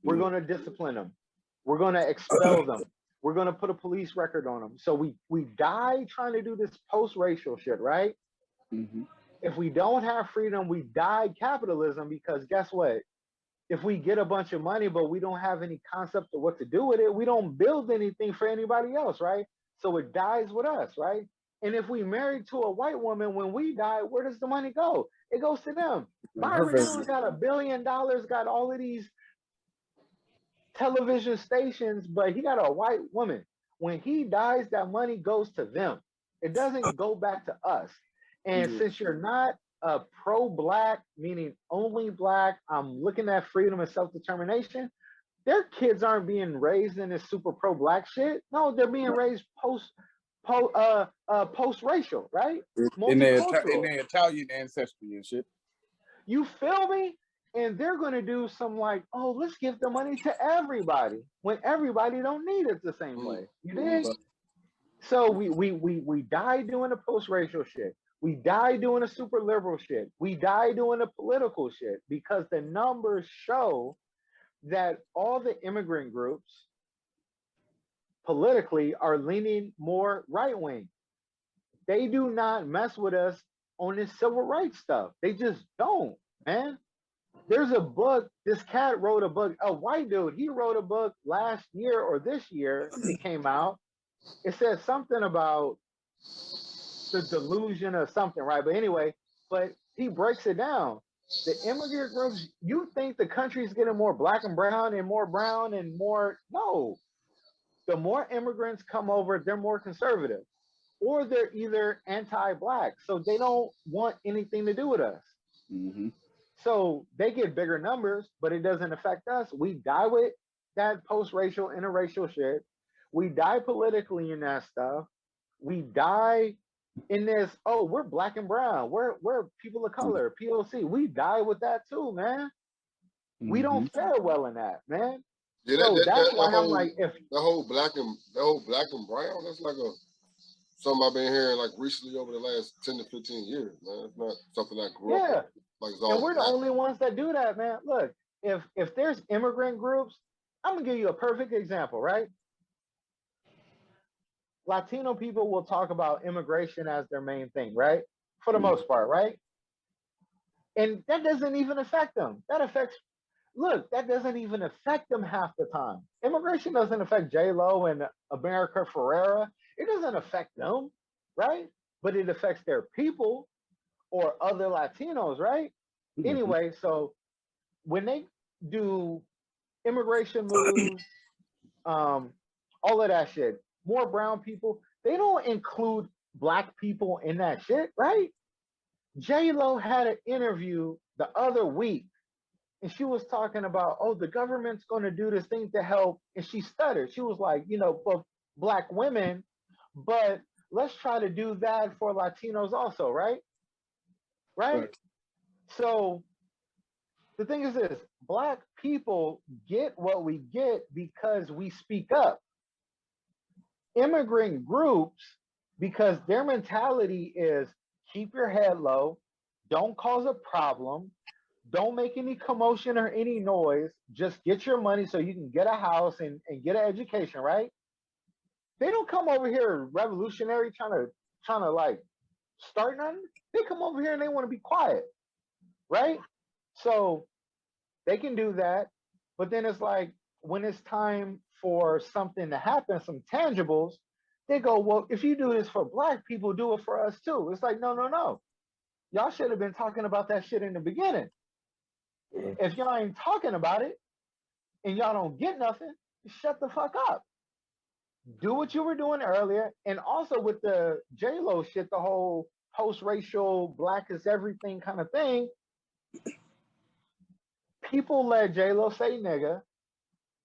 We're going to discipline them. We're going to expel them. We're going to put a police record on them. So we die trying to do this post-racial shit, right? If we don't have freedom, we die capitalism because guess what? If we get a bunch of money, but we don't have any concept of what to do with it, we don't build anything for anybody else, right? So it dies with us, right? And if we married to a white woman, when we die, where does the money go? It goes to them. Byron Allen got $1 billion, got all of these television stations, but he got a white woman. When he dies, that money goes to them. It doesn't go back to us. And since you're not pro-black, meaning only black, I'm looking at freedom and self-determination. Their kids aren't being raised in this super pro-black shit. No, they're being raised post-racial, right? In their Italian ancestry and shit. You feel me? And they're going to do some like, oh, let's give the money to everybody when everybody don't need it the same way. You dig? So we die doing the post-racial shit. We die doing the super liberal shit. We die doing the political shit because the numbers show that all the immigrant groups politically are leaning more right-wing. They do not mess with us on this civil rights stuff. They just don't, man. There's a book, this cat wrote a book, a white dude, he wrote a book last year or this year, it came out. It says something about the delusion or something, right? But anyway, but he breaks it down. The immigrant groups, you think the country's getting more black and brown and more, no. The more immigrants come over, they're more conservative. Or they're either anti-black. So they don't want anything to do with us. So they get bigger numbers, but it doesn't affect us. We die with that post-racial, interracial shit. We die politically in that stuff. We die in this, oh, we're black and brown. We're people of color, POC. We die with that too, man. We don't fare well in that, man. Yeah, so that's why I'm like, if the whole black and brown, that's like something I've been hearing like recently over the last 10 to 15 years, man. It's not something I grew up with. Like it's all and we're black. the only ones that do that, man. Look, if there's immigrant groups, I'm gonna give you a perfect example, right? Latino people will talk about immigration as their main thing, right? For the most part, right? And that doesn't even affect them. That doesn't even affect them half the time. Immigration doesn't affect J-Lo and America Ferrera. It doesn't affect them, right? But it affects their people or other Latinos, right? Anyway, so when they do immigration moves, all of that shit, more brown people, they don't include black people in that shit, right? J-Lo had an interview the other week and she was talking about, oh, the government's going to do this thing to help. And she stuttered. She was like, for black women, but let's try to do that for Latinos also, right? Right? So the thing is this, black people get what we get because we speak up. Immigrant groups, because their mentality is keep your head low, don't cause a problem, don't make any commotion or any noise, just get your money so you can get a house and get an education, right? They don't come over here revolutionary trying to like start nothing. They come over here and they want to be quiet, right? So they can do that, but then it's like when it's time for something to happen, some tangibles, they go, well, if you do this for black people, do it for us too. It's like, no. Y'all should have been talking about that shit in the beginning. If y'all ain't talking about it and y'all don't get nothing, shut the fuck up. Do what you were doing earlier. And also with the J-Lo shit, the whole post-racial black is everything kind of thing, people let J-Lo say nigga.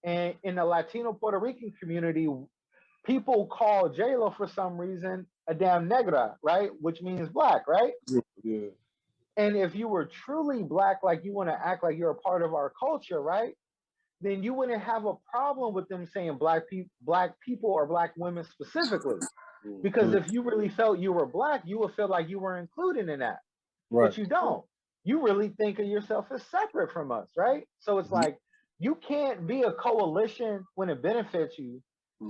And in the Latino Puerto Rican community, people call J-Lo for some reason a damn negra, right? Which means black, right? Yeah. And if you were truly black, like you want to act like you're a part of our culture, right? Then you wouldn't have a problem with them saying black people or black women specifically. Because if you really felt you were black, you would feel like you were included in that. Right. But you don't. You really think of yourself as separate from us, right? So it's like, you can't be a coalition when it benefits you,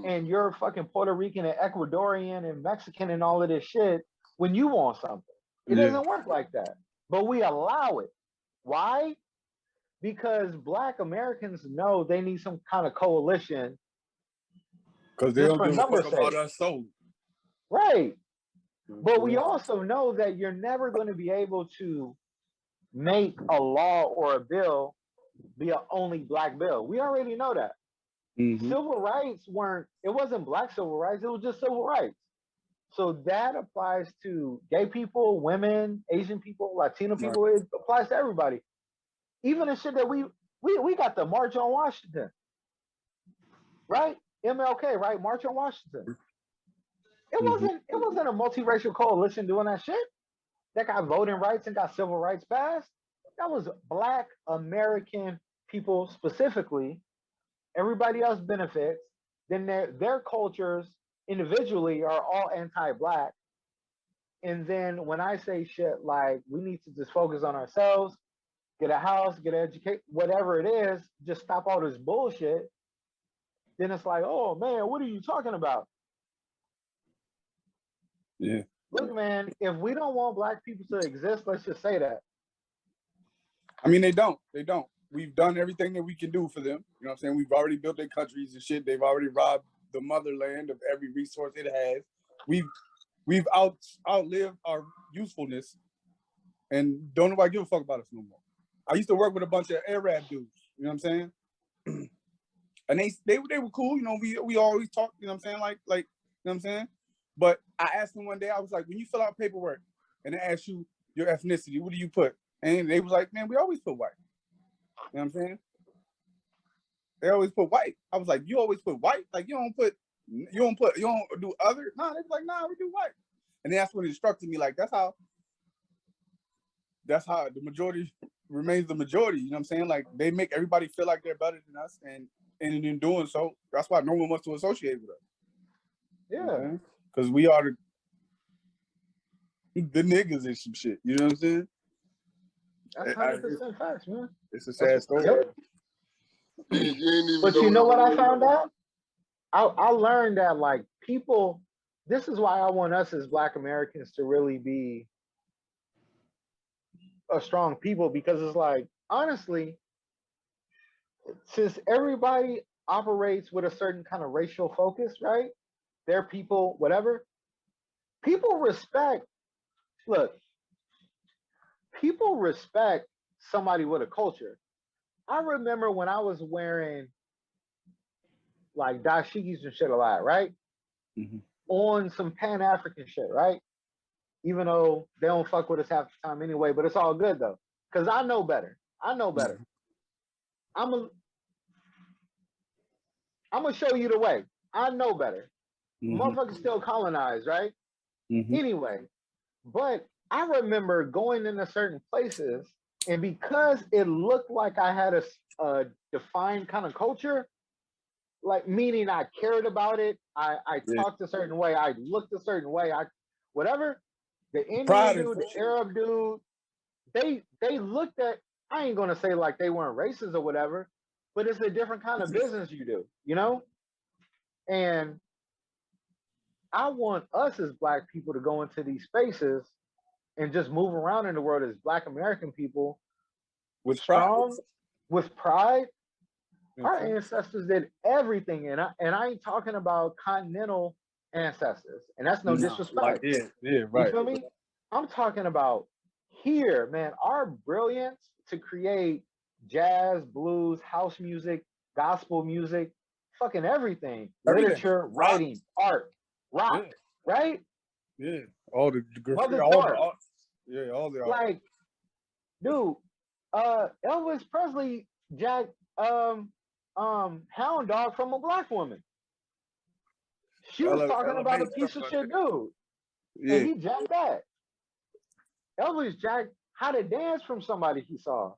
and you're fucking Puerto Rican and Ecuadorian and Mexican and all of this shit when you want something. It doesn't work like that. But we allow it. Why? Because black Americans know they need some kind of coalition. Because they don't give a fuck about us solely. Right. But we also know that you're never going to be able to make a law or a bill be an only black bill. We already know that. Civil rights it wasn't black civil rights, it was just civil rights. So that applies to gay people, women, Asian people, Latino people. It applies to everybody. Even the shit that we got the March on Washington, right? MLK, right? March on Washington. It wasn't a multiracial coalition doing that shit that got voting rights and got civil rights passed. That was black American people specifically. Everybody else benefits. Then their cultures individually are all anti-black. And then when I say shit like we need to just focus on ourselves, get a house, get an education, whatever it is, just stop all this bullshit, then it's like, oh man, what are you talking about? Yeah. Look, man, if we don't want black people to exist, let's just say that. I mean, they don't. We've done everything that we can do for them. You know what I'm saying? We've already built their countries and shit. They've already robbed the motherland of every resource it has. We've outlived our usefulness, and don't nobody give a fuck about us no more. I used to work with a bunch of Arab dudes. You know what I'm saying? And they were cool. You know, we always talk. You know what I'm saying? Like you know what I'm saying? But I asked them one day. I was like, when you fill out paperwork and they ask you your ethnicity, what do you put? And they was like, man, we always put white. You know what I'm saying? They always put white. I was like, you always put white? Like you don't do other? No, they was like, nah, we do white. And that's when it struck me like that's how the majority remains the majority. You know what I'm saying? Like they make everybody feel like they're better than us, and in doing so, that's why no one wants to associate with us. Yeah. Because we are the niggas and some shit. You know what I'm saying? That's 100% facts, man. It's a sad story. Yep. But you know what I found out? I learned that like people this is why I want us as Black Americans to really be a strong people, because it's like, honestly, since everybody operates with a certain kind of racial focus, right? They're people, whatever. People respect, look, people respect somebody with a culture. I remember when I was wearing like dashikis and shit a lot, right? Mm-hmm. On some Pan African shit, right? Even though they don't fuck with us half the time anyway, but it's all good though, because I know better. I know better. I'm a, I'm gonna show you the way. I know better. Motherfuckers still colonized, right? Anyway, but I remember going into certain places, and because it looked like I had a defined kind of culture, like meaning I cared about it, I talked a certain way, I looked a certain way, I whatever. The Indian dude, the Arab dude, they looked at. I ain't gonna say like they weren't racist or whatever, but it's a different kind of business you do, you know. And I want us as Black people to go into these spaces and just move around in the world as Black American people with strong, pride. with pride. Our ancestors did everything, and I ain't talking about continental ancestors, and that's no disrespect. Like, right. You feel me? I'm talking about here, man. Our brilliance to create jazz, blues, house music, gospel music, fucking everything, literature, writing, art, rock, right? Yeah, all the graffiti, all the art. Like, dude, Elvis Presley jacked Hound Dog from a Black woman. She was talking about a piece of shit dude. Yeah. And he jacked that. Elvis jacked How to Dance from somebody he saw.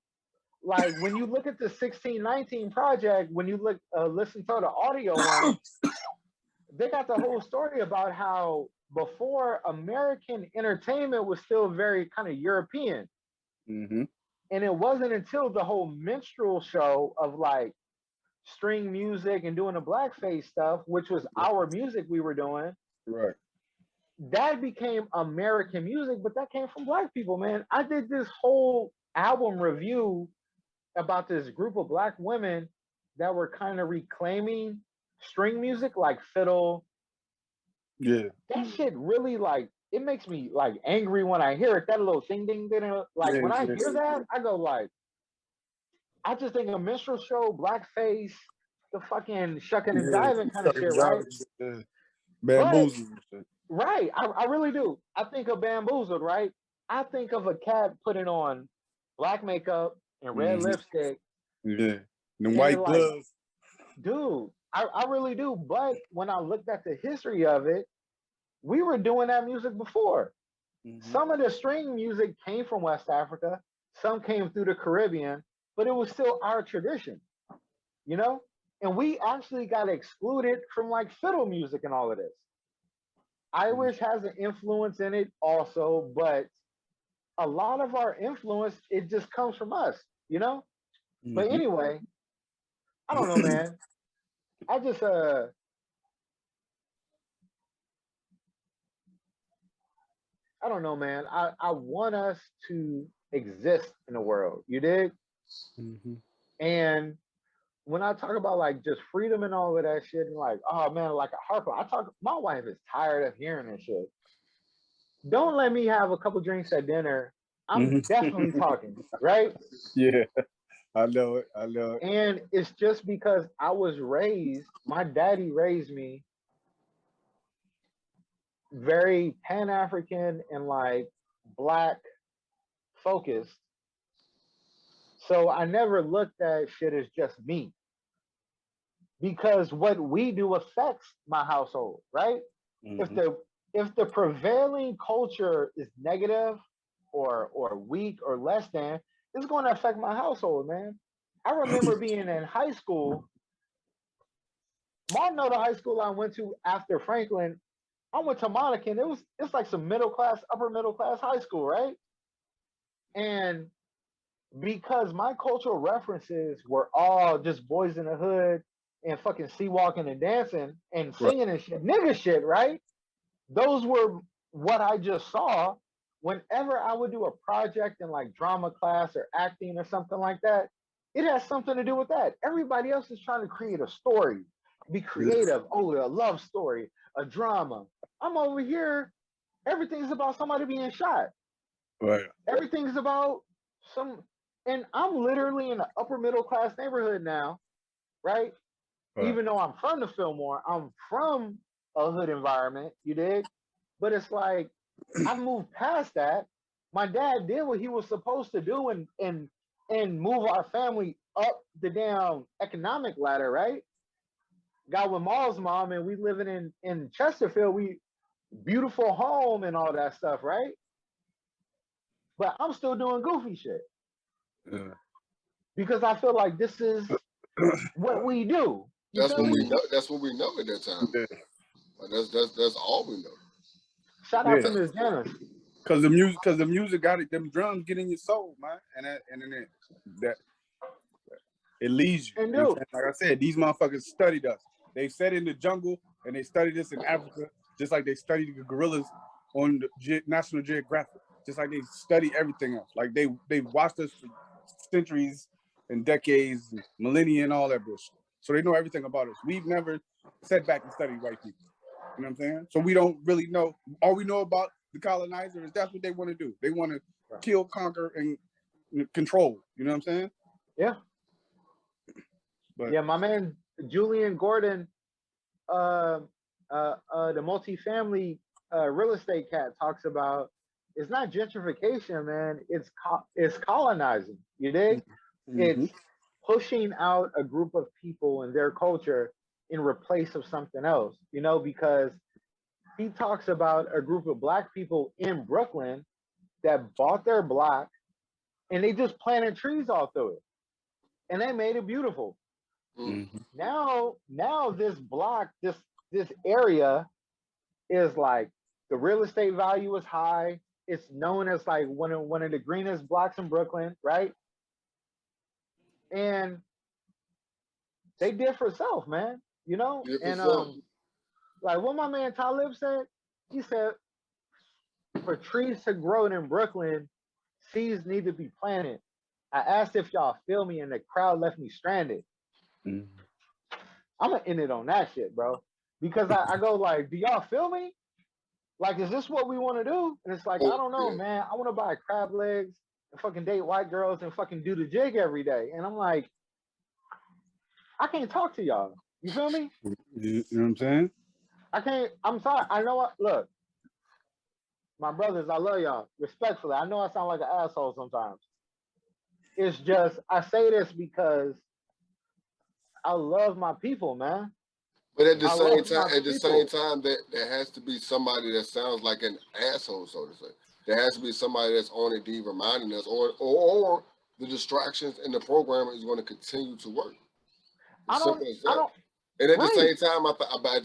Like when you look at the 1619 project, when you look listen to the audio one, they got the whole story about how before American entertainment was still very kind of European. Mm-hmm. And it wasn't until the whole minstrel show of like string music and doing the blackface stuff, which was our music we were doing. Right. That became American music, but that came from Black people, man. I did this whole album review about this group of Black women that were kind of reclaiming string music like fiddle. Yeah. That shit really like, it makes me like angry when I hear it. That little ding ding ding. Like when I hear that, I go like, I just think a minstrel show, blackface, the fucking shucking and jiving kind of shit, right? Bamboozled. Right. I really do. I think of Bamboozled, right? I think of a cat putting on black makeup and red lipstick. Yeah. And white gloves. Dude, I really do. But when I looked at the history of it, we were doing that music before. Some of the string music came from West Africa. Some came through the Caribbean, but it was still our tradition, you know? And we actually got excluded from like fiddle music and all of this. Irish has an influence in it also, but a lot of our influence, it just comes from us, you know? But anyway, I don't know, man. I just I don't know, man. I want us to exist in the world. You dig? And when I talk about like just freedom and all of that shit, and like, oh man, like a Harper, my wife is tired of hearing this shit. Don't let me have a couple drinks at dinner. I'm definitely talking, right? Yeah, I know it. And it's just because I was raised, my daddy raised me very Pan-African and like Black focused. So I never looked at shit as just me. Because what we do affects my household, right? If the prevailing culture is negative or weak or less than, it's going to affect my household, man. I remember being in high school. Martin, the high school I went to after Franklin, I went to Monacan. It's like some middle class, upper middle class high school, right? And because my cultural references were all just boys in the hood and fucking sea walking and dancing and singing and shit, nigga shit, right? those were what I just saw. Whenever I would do a project in like drama class or acting or something like that, it has something to do with that. Everybody else is trying to create a story, be creative. Oh, a love story, a drama. I'm over here. Everything's about somebody being shot. Right. Everything's about some, and I'm literally in an upper middle class neighborhood now, right? Even though I'm from the Fillmore, I'm from a hood environment, you dig? But it's like I've moved past that. My dad did what he was supposed to do and move our family up the damn economic ladder, right? Got with Maul's mom and we living in Chesterfield, we beautiful home and all that stuff, right? But I'm still doing goofy shit. Because I feel like this is what we do. That's what we know. That's what we know at that time. Yeah. That's all we know. Shout out to Miss Janice. Cause the music got it. Them drums get in your soul, man, and then it leads you. And like I said, these motherfuckers studied us. They sat in the jungle and they studied us in Africa, just like they studied the gorillas on the National Geographic. Just like they study everything else. Like they watched us for centuries and decades, and millennia, and all that bullshit. So they know everything about us. We've never sat back and studied white people. You know what I'm saying? So we don't really know. All we know about the colonizer is that's what they want to do. They want to kill, conquer, and control. You know what I'm saying? Yeah. But yeah, my man Julian Gordon, the multifamily real estate cat, talks about it's not gentrification, man. It's colonizing. You dig? Mm-hmm. It's pushing out a group of people and their culture in replace of something else, you know, because he talks about a group of Black people in Brooklyn that bought their block and they just planted trees all through it and they made it beautiful. Mm-hmm. Now this block, this area is like the real estate value is high. It's known as like one of the greenest blocks in Brooklyn, right? And they did for self, man. You know, and like what my man Talib said, he said, for trees to grow in Brooklyn, seeds need to be planted. I asked if y'all feel me, and the crowd left me stranded. Mm-hmm. I'm gonna end it on that shit, bro, because I go like, do y'all feel me? Like, is this what we want to do? And it's like, I don't know, man. I want to buy crab legs and fucking date white girls and fucking do the jig every day. And I'm like, I can't talk to y'all. You feel me? You know what I'm saying? I can't. I'm sorry. I know what. Look, my brothers, I love y'all. Respectfully, I know I sound like an asshole sometimes. It's just I say this because I love my people, man. But at the same time, there has to be somebody that sounds like an asshole, so to say. There has to be somebody that's on it, reminding us, or the distractions in the program is going to continue to work. And at the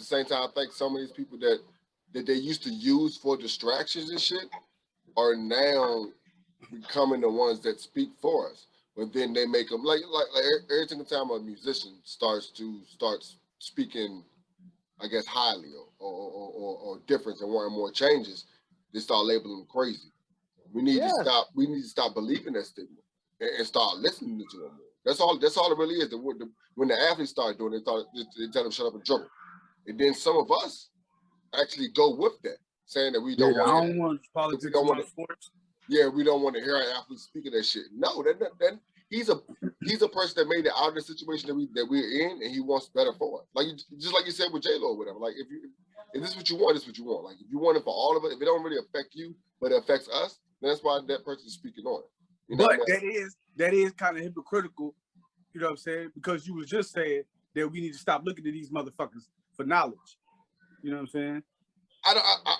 same time, I think some of these people that they used to use for distractions and shit are now becoming the ones that speak for us. But then they make them like every single time a musician starts speaking, I guess, highly or difference and wanting more changes, they start labeling them crazy. We need to stop. We need to stop believing that stigma and start listening to them more. That's all it really is. When the athletes start doing it, they tell them shut up and dribble. And then some of us actually go with that, saying that we don't want politics in sports. Yeah, we don't want to hear our athletes speaking that shit. No, then he's a person that made it out of the situation that we're in, and he wants better for us. Like just like you said with J-Lo or whatever. Like if this is what you want, this is what you want. Like if you want it for all of it, if it don't really affect you, but it affects us, then that's why that person is speaking on it. You know but that is kind of hypocritical, you know what I'm saying? Because you was just saying that we need to stop looking at these motherfuckers for knowledge. You know what I'm saying?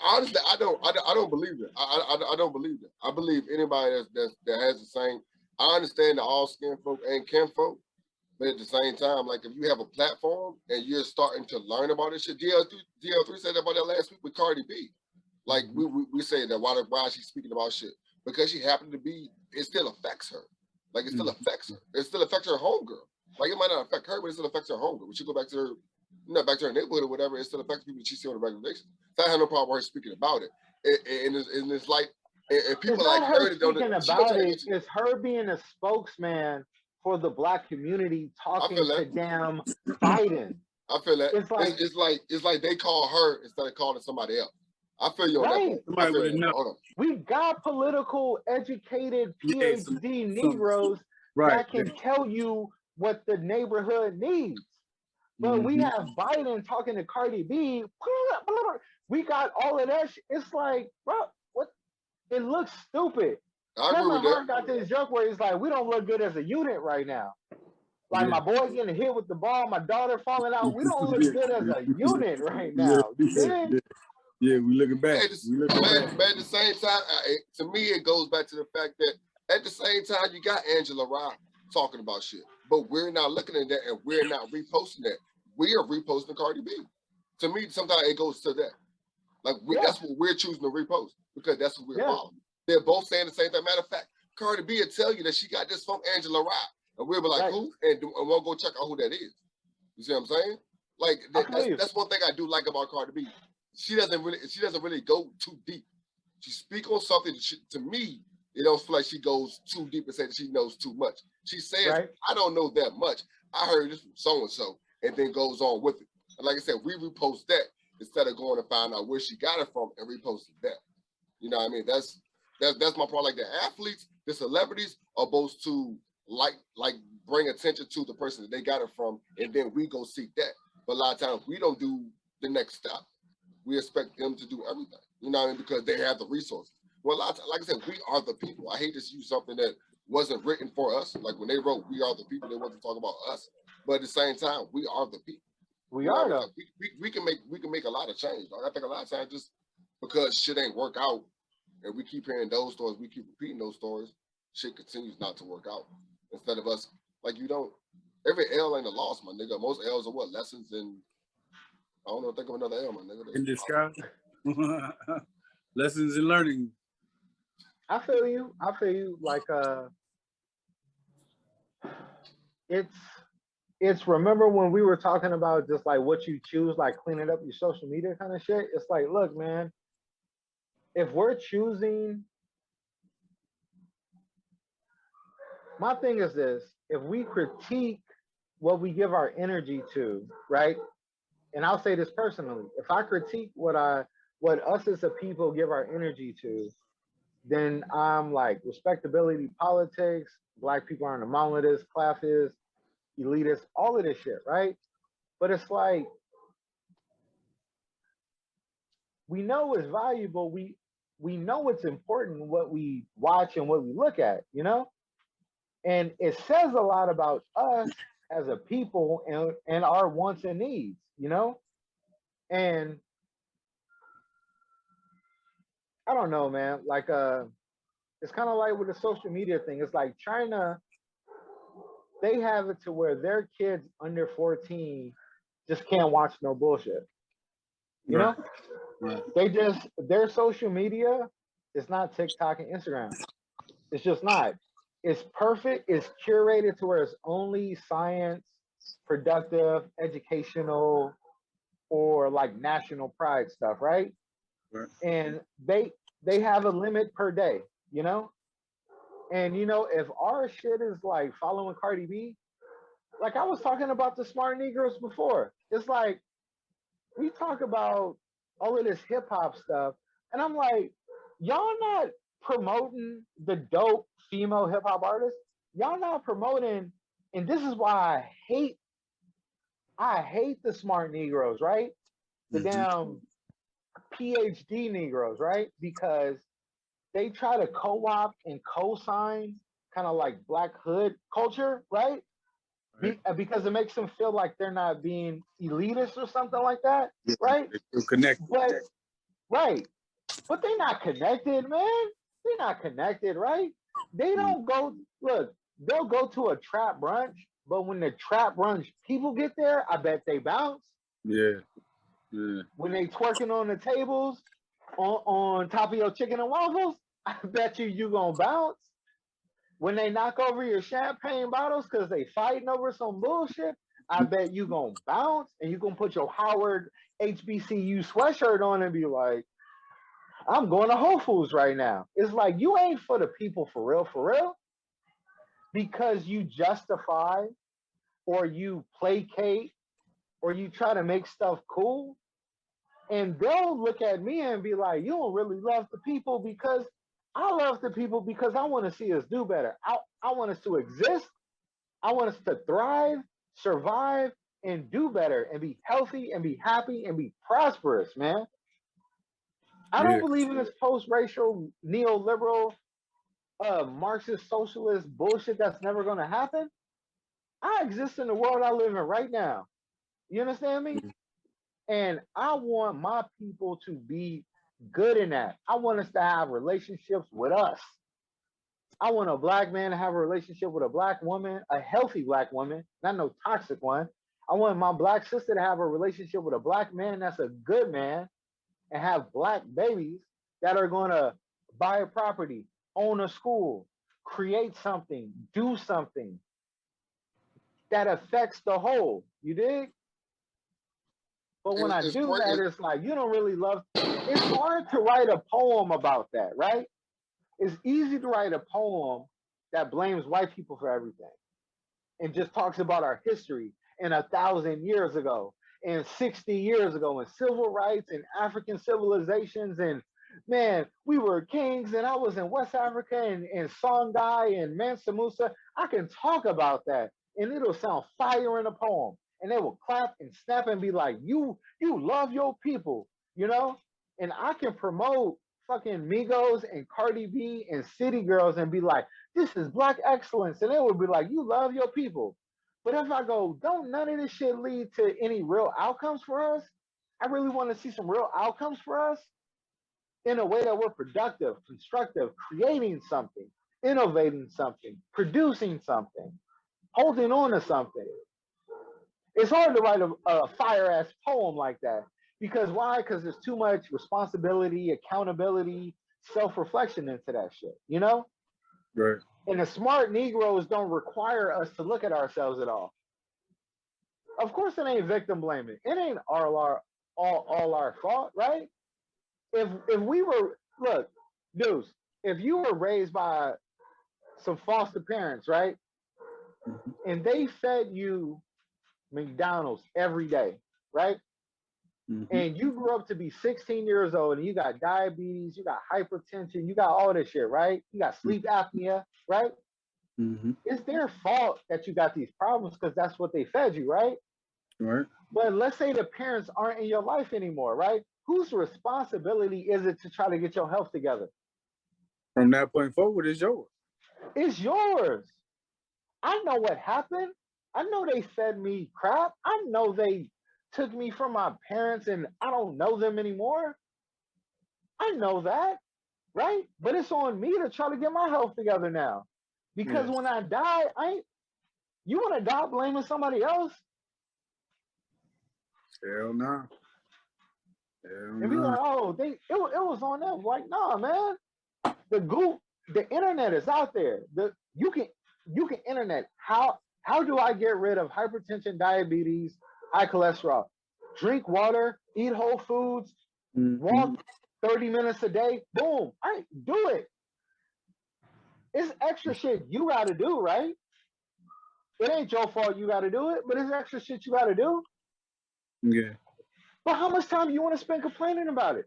Honestly, I don't believe that. I don't believe that. I believe anybody that has the same. I understand that all skin folk and kinfolk, but at the same time, like if you have a platform and you're starting to learn about this shit, DL3 said about that last week with Cardi B. Like we say that why is she speaking about shit? Because she happened to be, it still affects her. Like it still affects her. It still affects her homegirl. Like it might not affect her, but it still affects her homegirl. When she go back to her back to her neighborhood or whatever, it still affects people that she see on a regular basis. So I have no problem with her speaking about it. And it's like, and people it's like not her her speaking about it. It's her being a spokesman for the Black community, talking to damn Biden. I feel that it's like they call her instead of calling somebody else. I feel you on that point. We got political, educated, PhD Negroes that can tell you what the neighborhood needs. But we have Biden talking to Cardi B. We got all of that. It's like, bro, what? It looks stupid. Kevin Hart got this joke where he's like, we don't look good as a unit right now. Like my boy getting hit with the ball, my daughter falling out. We don't look good as a unit right now. Yeah, we looking back. But at the same time, to me, it goes back to the fact that at the same time, you got Angela Rye talking about shit, but we're not looking at that and we're not reposting that. We are reposting Cardi B. To me, sometimes it goes to that. Like that's what we're choosing to repost because that's what we're following. They're both saying the same thing. Matter of fact, Cardi B will tell you that she got this from Angela Rye, and we'll be like, who? And we'll go check out who that is. You see what I'm saying? Like that's one thing I do like about Cardi B. She doesn't really go too deep. She speak on something that to me, it don't feel like she goes too deep and say that she knows too much. She says, I don't know that much. I heard this from so-and-so, and then goes on with it. And like I said, we repost that instead of going to find out where she got it from and reposting that. You know what I mean? That's my problem. Like the athletes, the celebrities are supposed to like bring attention to the person that they got it from, and then we go seek that. But a lot of times we don't do the next step. We expect them to do everything. You know what I mean? Because they have the resources. Well, a lot of times, like I said, we are the people. I hate to use something that wasn't written for us. Like when they wrote "We Are the People," they wasn't talking about us. But at the same time, we are the people. We are though. We can make a lot of change. Like, I think a lot of times just because shit ain't work out, and we keep hearing those stories, we keep repeating those stories, shit continues not to work out. Instead of us, like every L ain't a loss, my nigga. Most L's are what? Lessons in. I don't know. Think of another L, my nigga. In disguise. Lessons in learning. I feel you. Like it's remember when we were talking about just like what you choose, like cleaning up your social media kind of shit. It's like, look, man, if we're choosing, my thing is this: if we critique what we give our energy to, right? And I'll say this personally: if I critique what us as a people give our energy to, then I'm like respectability, politics, Black people aren't among this, classes, elitists, all of this shit, right? But it's like we know it's valuable. We know it's important what we watch and what we look at, you know? And it says a lot about us as a people and our wants and needs, you know? And I don't know, man. Like it's kind of like with the social media thing. It's like China, they have it to where their kids under 14 just can't watch no bullshit. You know? Right. Their social media is not TikTok and Instagram. It's just not. It's perfect. It's curated to where it's only science, productive, educational, or like national pride stuff, right? And they have a limit per day, you know? And you know, if our shit is like following Cardi B, like I was talking about the smart Negroes before. It's like we talk about all of this hip hop stuff, and I'm like, y'all not promoting the dope female hip hop artists. Y'all not promoting, and this is why I hate the smart Negroes, right? The damn PhD Negroes, right? Because they try to co-opt and co-sign kind of like Black hood culture, right? Because it makes them feel like they're not being elitist or something like that, right? They're connected. But they're not connected, man. They're not connected, right? They don't go, look, they'll go to a trap brunch, but when the trap brunch people get there, I bet they bounce. Yeah. When they twerking on the tables on top of your chicken and waffles, I bet you gonna bounce. When they knock over your champagne bottles because they fighting over some bullshit, I bet you gonna bounce and you gonna put your Howard HBCU sweatshirt on and be like, I'm going to Whole Foods right now. It's like you ain't for the people for real, because you justify or you placate or you try to make stuff cool. And they'll look at me and be like, you don't really love the people, because I love the people because I want to see us do better. I want us to exist. I want us to thrive, survive, and do better and be healthy and be happy and be prosperous, man. I don't believe in this post-racial, neoliberal, Marxist, socialist bullshit that's never going to happen. I exist in the world I live in right now. You understand me? And I want my people to be good in that. I want us to have relationships with us. I want a black man to have a relationship with a black woman, a healthy black woman, not no toxic one. I want my black sister to have a relationship with a black man that's a good man and have black babies that are going to buy a property, own a school, create something, do something that affects the whole. You dig? But when I do that, it's like, you don't really love. It's hard to write a poem about that, right? It's easy to write a poem that blames white people for everything and just talks about our history and 1,000 years ago and 60 years ago and civil rights and African civilizations. And man, we were kings and I was in West Africa and Songhai and Mansa Musa. I can talk about that and it'll sound fire in a poem. And they will clap and snap and be like, you love your people, you know? And I can promote fucking Migos and Cardi B and City Girls and be like, this is black excellence. And they would be like, you love your people. But if I go, don't none of this shit lead to any real outcomes for us? I really want to see some real outcomes for us in a way that we're productive, constructive, creating something, innovating something, producing something, holding on to something. It's hard to write a fire-ass poem like that. Because why? Because there's too much responsibility, accountability, self-reflection into that shit, you know? Right. And the smart Negroes don't require us to look at ourselves at all. Of course, it ain't victim blaming. It ain't all our fault, right? If we were, look, dudes, if you were raised by some foster parents, right? And they fed you McDonald's every day, right? And you grew up to be 16 years old and you got diabetes, you got hypertension, you got all this shit, right? You got sleep apnea, right? It's their fault that you got these problems because that's what they fed you, right? Right. But let's say the parents aren't in your life anymore, right? Whose responsibility is it to try to get your health together? From that point forward, it's yours. It's yours. I know what happened. I know they fed me crap. I know they took me from my parents and I don't know them anymore. I know that, right? But it's on me to try to get my health together now. Because when I die, you want to die blaming somebody else? Hell no. And be like, oh, it was on them. Like, nah, man. The internet is out there. You can internet. How do I get rid of hypertension, diabetes, high cholesterol? Drink water, eat whole foods, walk 30 minutes a day. Boom. Do it. It's extra shit you got to do, right? It ain't your fault you got to do it, but it's extra shit you got to do. Yeah. But how much time you want to spend complaining about it?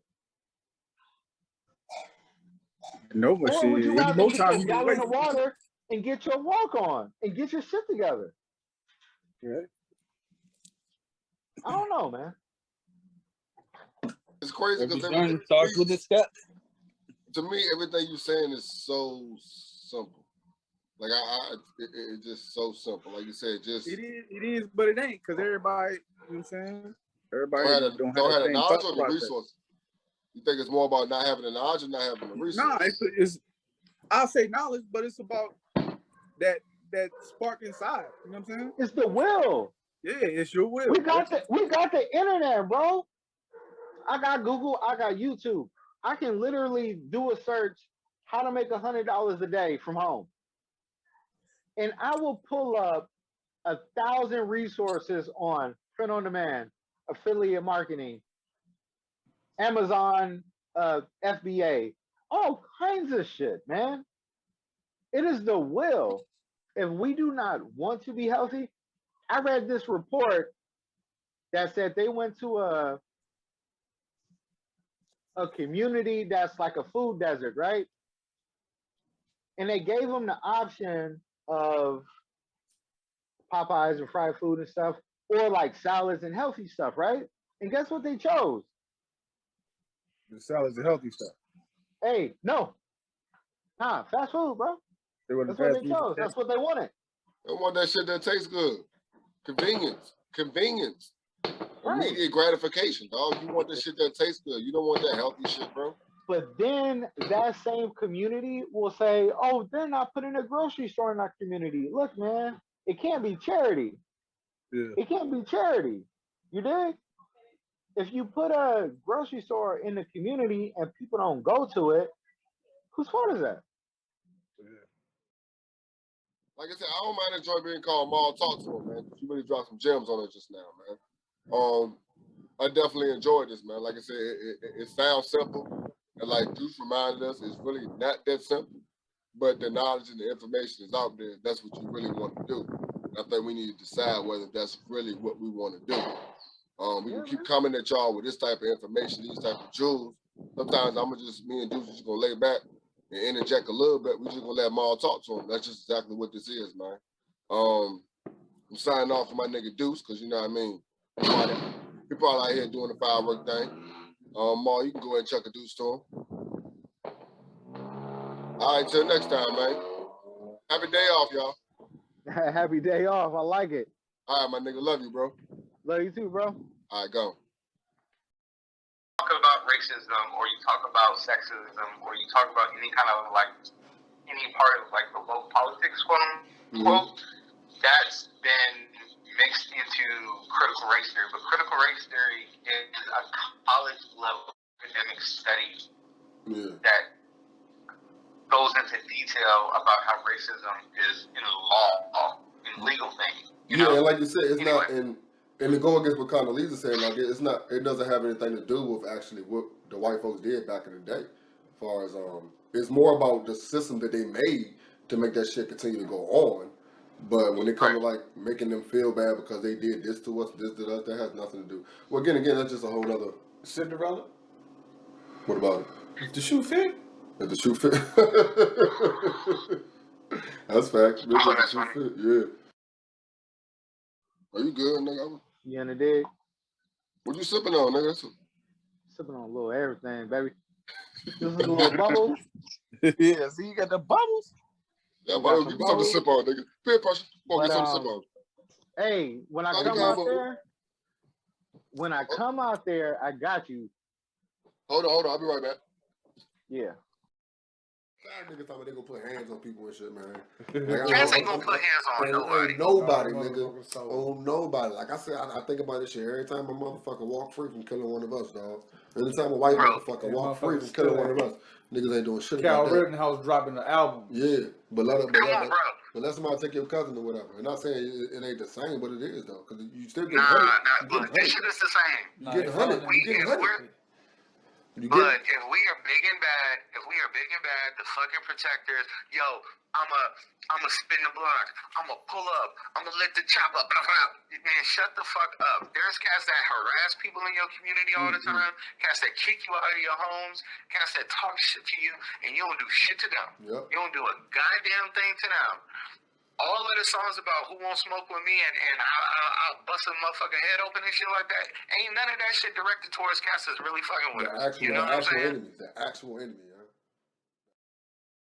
No, but or would you rather most get times a gallon of water and get your walk on and get your shit together? Yeah. I don't know, man. It's crazy because everything starts with a step. To me, everything you're saying is so simple. Like it's just so simple. Like you said, just it is, but it ain't because everybody. You know what I'm saying? Everybody don't have the the knowledge same or the resources. You think it's more about not having the knowledge or not having the resources? Nah, it's I'll say knowledge, but it's about that spark inside. You know what I'm saying? It's the will. Yeah, it's your will. We got the internet, bro. I got Google, I got YouTube. I can literally do a search how to make $100 a day from home. And I will pull up 1,000 resources on print on demand, affiliate marketing, Amazon, FBA, all kinds of shit, man. It is the will. If we do not want to be healthy, I read this report that said they went to a community that's like a food desert, right? And they gave them the option of Popeyes and fried food and stuff, or like salads and healthy stuff, right? And guess what they chose? The salads and healthy stuff. Hey, no. Fast food, bro. That's what they chose. That's what they wanted. They want that shit that tastes good. Convenience. Right. Immediate gratification, dog. You want this shit that tastes good. You don't want that healthy shit, bro. But then that same community will say, oh, they're not putting a grocery store in our community. Look, man, it can't be charity. Yeah. It can't be charity. You dig? If you put a grocery store in the community and people don't go to it, whose fault is that? Yeah. Like I said, I don't mind enjoy being called Maul. Talk to him, man. You really dropped some gems on it just now, man. I definitely enjoyed this, man. Like I said, it sounds simple. And like Deuce reminded us, it's really not that simple. But the knowledge and the information is out there. That's what you really want to do. I think we need to decide whether that's really what we want to do. We can keep coming at y'all with this type of information, these type of jewels. Sometimes me and Deuce just gonna lay back and interject a little bit. We just gonna let Maul talk to him. That's just exactly what this is, man. I'm signing off for my nigga Deuce, because you know what I mean. He probably out here doing the firework thing. Maul, you can go ahead and chuck a Deuce to him. All right, till next time, man. Happy day off, y'all. Happy day off. I like it. All right, my nigga. Love you, bro. Love you too, bro. All right, go. Talk about racism, or you talk about sexism, or you talk about any kind of like any part of like the woke politics, quote unquote, that's been mixed into critical race theory. But critical race theory is a college level academic study that goes into detail about how racism is in law, in legal things. You know? And like you said, it's not in. And to go against what Condoleezza said, like it doesn't have anything to do with actually what the white folks did back in the day. As far as it's more about the system that they made to make that shit continue to go on. But when it comes to like making them feel bad because they did this to us, this to us, that has nothing to do. Well, again, that's just a whole other Cinderella. What about it? If the shoe fit. If the shoe fit. That's fact. The shoe fit. Yeah. Are you good, nigga? You in the dig? What you sipping on, nigga? Sipping on a little everything, baby. This is a little bubble. Yeah, see, you got the bubbles. Yeah, bro, give me something to sip on, nigga. Peer pressure. Come on, get something to sip on. Hey, when I come out there, I got you. Hold on. I'll be right back. Yeah. Niggas talking about they gonna put hands on people and shit, man. Cats ain't gonna put hands on nobody. Nobody, nigga. On nobody. Like I said, I think about this shit every time a motherfucker walk free from killing one of us, dog. Every time a white motherfucker walk free from killing one of us, niggas ain't doing shit about that. Cal Rittenhouse dropping the album. Yeah, but let somebody take your cousin or whatever. I'm not saying it ain't the same, but it is though, because you still get hunted. Look, this shit is the same. You get hunted. But if we are big and bad, the fucking protectors, yo, I'ma spin the block, I'ma pull up, I'ma let the chop up, man, shut the fuck up. There's cats that harass people in your community all the time, cats that kick you out of your homes, cats that talk shit to you, and you don't do shit to them. Yep. You don't do a goddamn thing to them. All of the songs about who won't smoke with me and I'll bust a motherfucking head open and shit like that, ain't none of that shit directed towards cats that's really fucking with us. You know what I'm saying? The actual enemy.